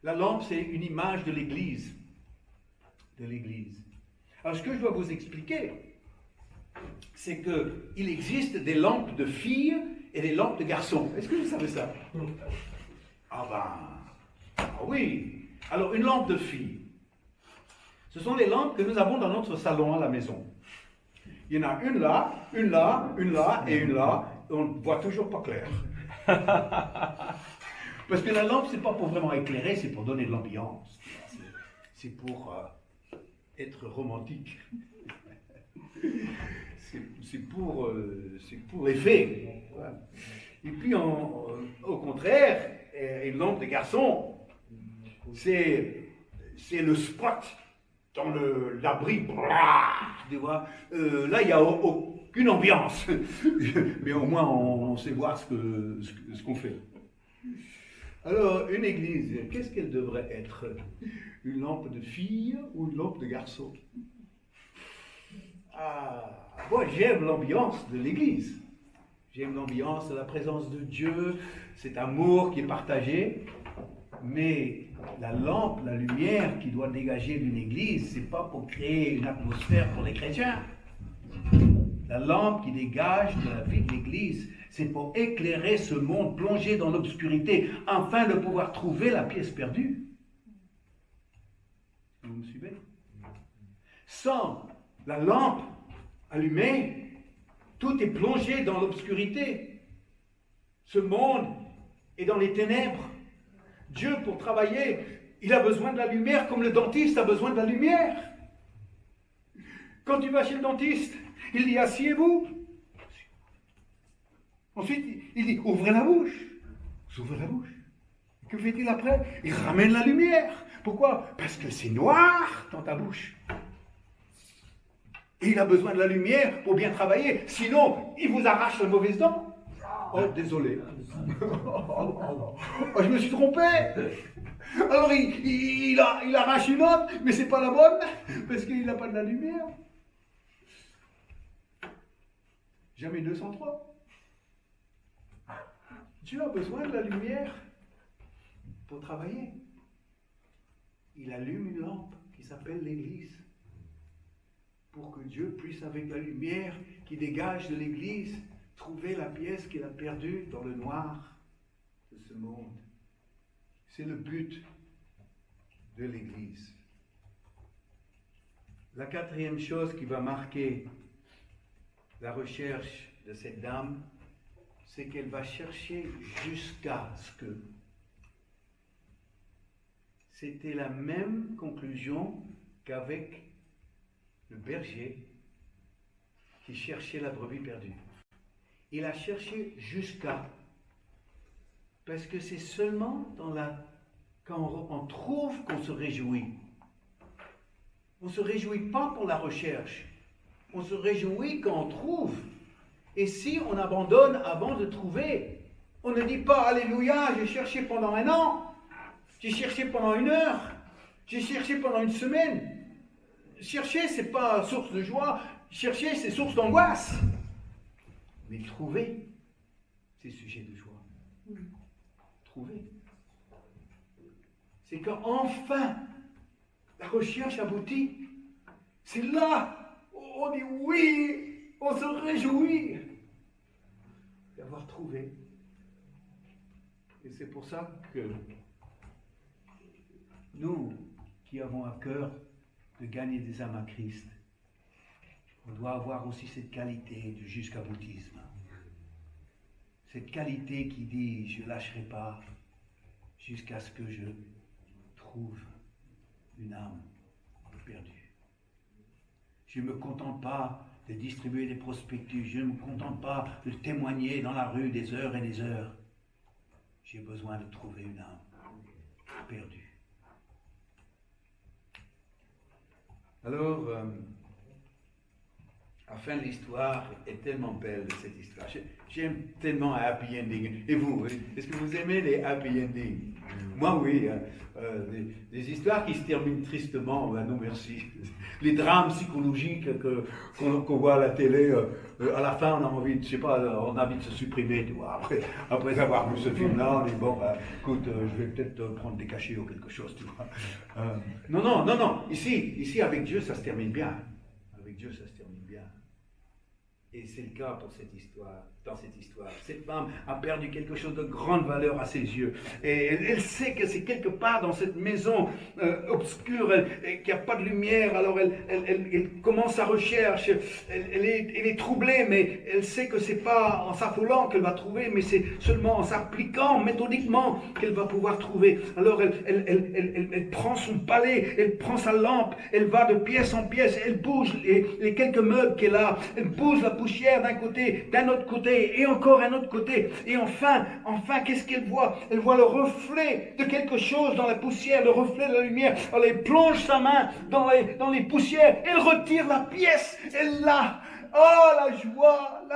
La lampe, c'est une image de l'Église. De l'Église. Alors, ce que je dois vous expliquer, c'est qu'il existe des lampes de filles et des lampes de garçons. Est-ce que vous savez ça? Ah oui. Alors, une lampe de fille, ce sont les lampes que nous avons dans notre salon à la maison. Il y en a une là, une là, une là et une là, et on ne voit toujours pas clair. Parce que la lampe, c'est pas pour vraiment éclairer, c'est pour donner de l'ambiance. C'est pour être romantique. C'est pour l'effet. Et puis, au contraire, une lampe de garçon, c'est le spot dans l'abri. Tu vois, là, il n'y a aucune ambiance. Mais au moins, on sait voir ce qu'on fait. Alors, une église, qu'est-ce qu'elle devrait être? Une lampe de fille ou une lampe de garçon? Moi, j'aime l'ambiance de l'église. J'aime l'ambiance de la présence de Dieu, cet amour qui est partagé. Mais la lampe, la lumière qui doit dégager d'une église, c'est pas pour créer une atmosphère pour les chrétiens. La lampe qui dégage de la vie de l'église, c'est pour éclairer ce monde plongé dans l'obscurité, afin de pouvoir trouver la pièce perdue. Vous me suivez? Sans la lampe allumée, tout est plongé dans l'obscurité. Ce monde est dans les ténèbres. Dieu, pour travailler, il a besoin de la lumière comme le dentiste a besoin de la lumière. Quand tu vas chez le dentiste, il dit asseyez-vous. Ensuite, il dit ouvrez la bouche. Vous ouvrez la bouche. Que fait-il après? Il ramène la lumière. Pourquoi? Parce que c'est noir dans ta bouche. Et il a besoin de la lumière pour bien travailler. Sinon, il vous arrache la mauvaise dent. Oh, désolé. Oh, je me suis trompé. Alors, il arrache une autre, mais c'est pas la bonne, parce qu'il n'a pas de la lumière. Jamais 203. Dieu a besoin de la lumière pour travailler. Il allume une lampe qui s'appelle l'Église, pour que Dieu puisse, avec la lumière qui dégage de l'Église, trouver la pièce qu'il a perdue dans le noir de ce monde. C'est le but de l'Église. La quatrième chose qui va marquer la recherche de cette dame, c'est qu'elle va chercher jusqu'à ce que. C'était la même conclusion qu'avec le berger qui cherchait la brebis perdue. Il a cherché jusqu'à. Parce que c'est seulement quand on trouve qu'on se réjouit. On ne se réjouit pas pour la recherche. On se réjouit quand on trouve. Et si on abandonne avant de trouver, on ne dit pas Alléluia, j'ai cherché pendant 1 an, j'ai cherché pendant 1 heure, j'ai cherché pendant 1 semaine. Chercher, ce n'est pas source de joie. Chercher, c'est source d'angoisse. Mais trouver, c'est sujet de joie. Trouver. C'est quand enfin la recherche aboutit. C'est là où on dit oui, on se réjouit d'avoir trouvé. Et c'est pour ça que nous qui avons à cœur de gagner des âmes à Christ, on doit avoir aussi cette qualité du jusqu'à-boutisme. Cette qualité qui dit, je ne lâcherai pas jusqu'à ce que je trouve une âme perdue. Je ne me contente pas de distribuer des prospectus, je ne me contente pas de témoigner dans la rue des heures et des heures. J'ai besoin de trouver une âme perdue. Alors, la fin de l'histoire est tellement belle de cette histoire. J'aime tellement un happy ending. Et vous, est-ce que vous aimez les happy endings? Moi, oui. Des histoires qui se terminent tristement, ben non merci. Les drames psychologiques qu'on voit à la télé, à la fin, on a envie de, je sais pas, on a envie de se supprimer, tu vois. Après avoir vu ce film-là, on dit, bon, ben, écoute, je vais peut-être prendre des cachets ou quelque chose, tu vois. Non. Ici, avec Dieu, ça se termine bien. Avec Dieu, ça se termine bien. Et c'est le cas pour cette histoire, dans cette histoire. Cette femme a perdu quelque chose de grande valeur à ses yeux. Et elle sait que c'est quelque part dans cette maison obscure, qu'il n'y a pas de lumière. Alors elle commence sa recherche. Elle est troublée, mais elle sait que ce n'est pas en s'affolant qu'elle va trouver, mais c'est seulement en s'appliquant méthodiquement qu'elle va pouvoir trouver. Alors elle prend son balai, elle prend sa lampe, elle va de pièce en pièce, elle bouge les quelques meubles qu'elle a, elle bouge la poussière d'un côté, d'un autre côté, et encore un autre côté. Et enfin, qu'est-ce qu'elle voit? Elle voit le reflet de quelque chose dans la poussière, le reflet de la lumière. Alors elle plonge sa main dans les poussières, elle retire la pièce, elle l'a. Oh, la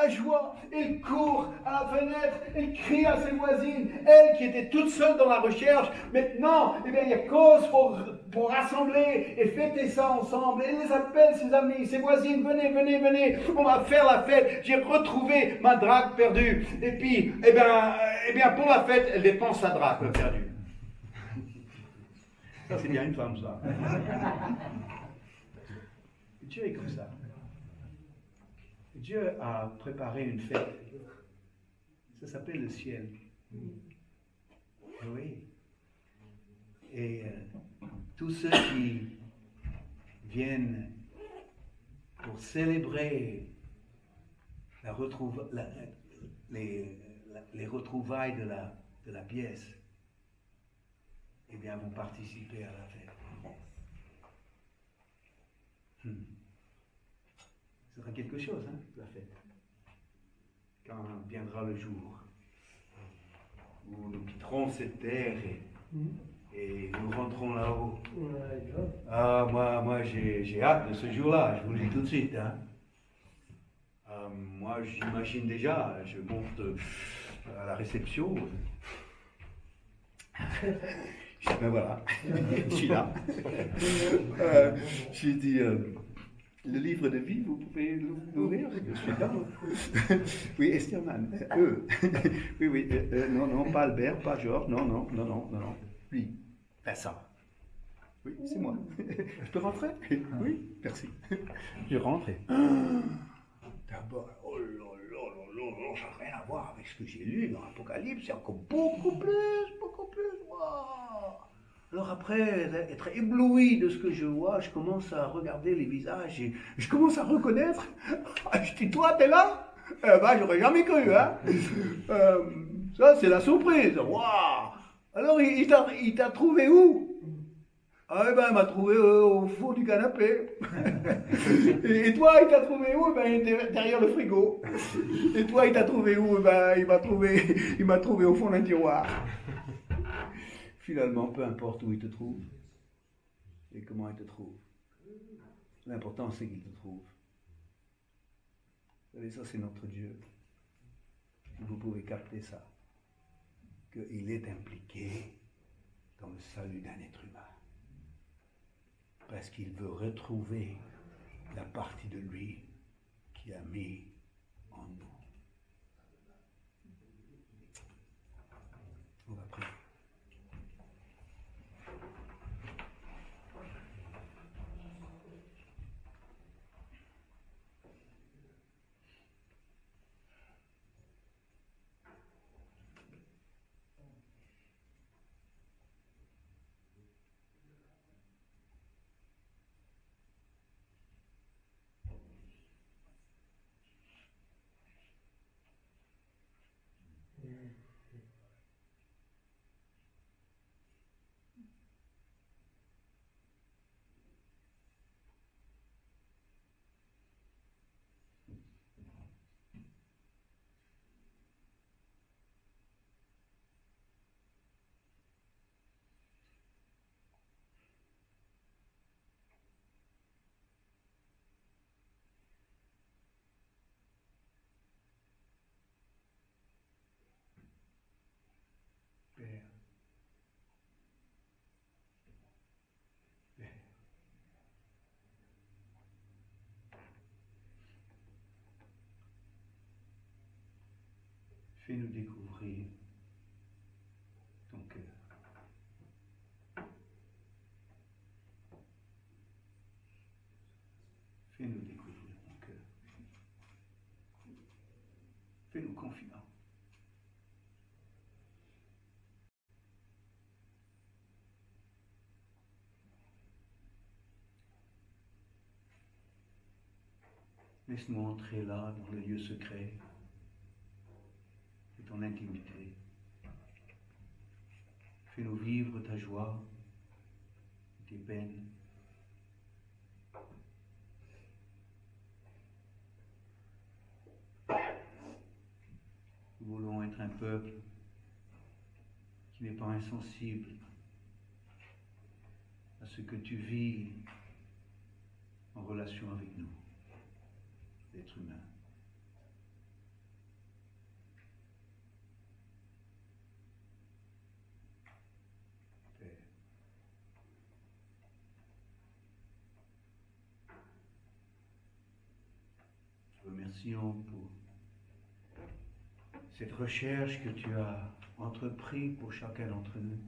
joie. Elle court à la fenêtre, elle crie à ses voisines. Elle qui était toute seule dans la recherche, maintenant, il y a cause pour rassembler et fêter ça ensemble. Elle les appelle, ses amis, ses voisines, venez, on va faire la fête. J'ai retrouvé ma drague perdue. Et puis, pour la fête, elle dépense sa drague perdue. Ça, c'est bien une femme, ça. Dieu est comme ça. Dieu a préparé une fête. Ça s'appelle le ciel. Oui. Et tous ceux qui viennent pour célébrer les retrouvailles de la pièce, eh bien, vont participer à la fête. Ce sera quelque chose, la fête. Quand viendra le jour où nous quitterons cette terre et nous rentrons là-haut. Ah, moi j'ai hâte de ce jour-là, je vous le dis tout de suite. Moi, j'imagine déjà, je monte à la réception. Ben voilà, je suis là. J'ai dit... le livre de vie, vous pouvez l'ouvrir? Je suis là. Oui, Esterman, eux. Oui, non, pas Albert, pas Georges, non. Lui, ça. Oui, c'est moi. Je peux rentrer? Oui, merci. Je rentre et... D'abord, oh là, ça n'a rien à voir avec ce que j'ai lu dans l'Apocalypse, c'est encore beaucoup plus, wow. Alors après être ébloui de ce que je vois, je commence à regarder les visages et je commence à reconnaître. Je dis, toi, t'es là? J'aurais jamais cru, ça, c'est la surprise. Waouh! Alors, il t'a trouvé où? Il m'a trouvé au fond du canapé. Et toi, il t'a trouvé où? Il était derrière le frigo. Et toi, il t'a trouvé où? Il m'a trouvé au fond d'un tiroir. Finalement, peu importe où il te trouve et comment il te trouve, l'important c'est qu'il te trouve. Vous savez, ça c'est notre Dieu. Vous pouvez capter ça, qu'il est impliqué dans le salut d'un être humain. Parce qu'il veut retrouver la partie de lui qu'il a mis en nous. On va prier. Fais-nous découvrir ton cœur. Fais-nous découvrir ton cœur. Fais-nous confiants. Laisse-nous entrer là, dans le lieu secret de ton intimité. Fais-nous vivre ta joie, tes peines. Nous voulons être un peuple qui n'est pas insensible à ce que tu vis en relation avec nous, l'être humain. Père, te remercions pour cette recherche que tu as entreprise pour chacun d'entre nous,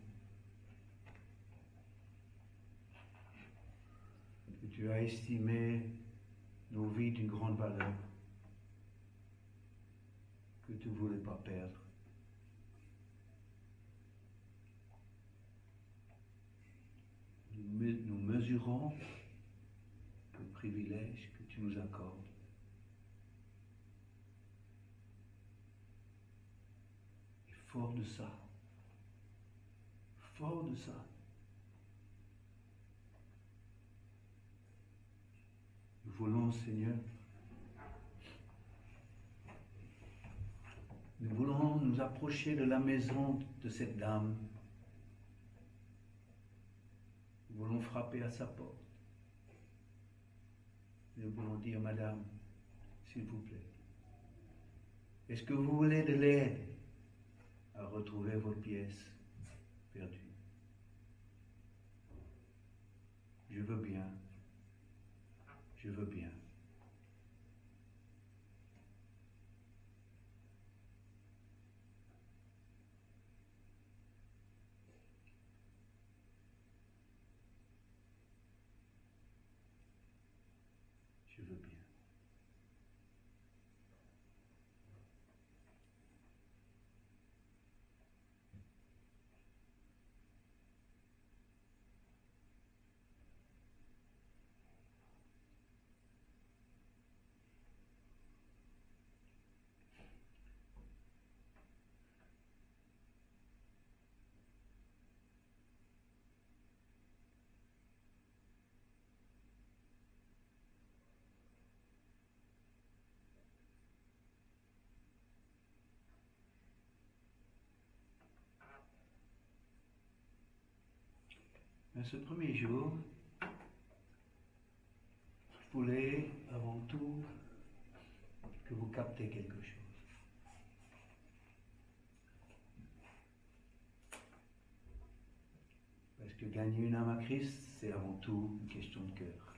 que tu as estimé nos vies d'une grande valeur, que tu ne voulais pas perdre. Nous mesurons le privilège que tu nous accordes. Et fort de ça, nous voulons, Seigneur, nous voulons nous approcher de la maison de cette dame. Nous voulons frapper à sa porte. Nous voulons dire, Madame, s'il vous plaît, est-ce que vous voulez de l'aide à retrouver vos pièces perdues? Je veux bien. Je veux bien. Je veux bien. Mais ce premier jour, je voulais avant tout que vous captez quelque chose. Parce que gagner une âme à Christ, c'est avant tout une question de cœur.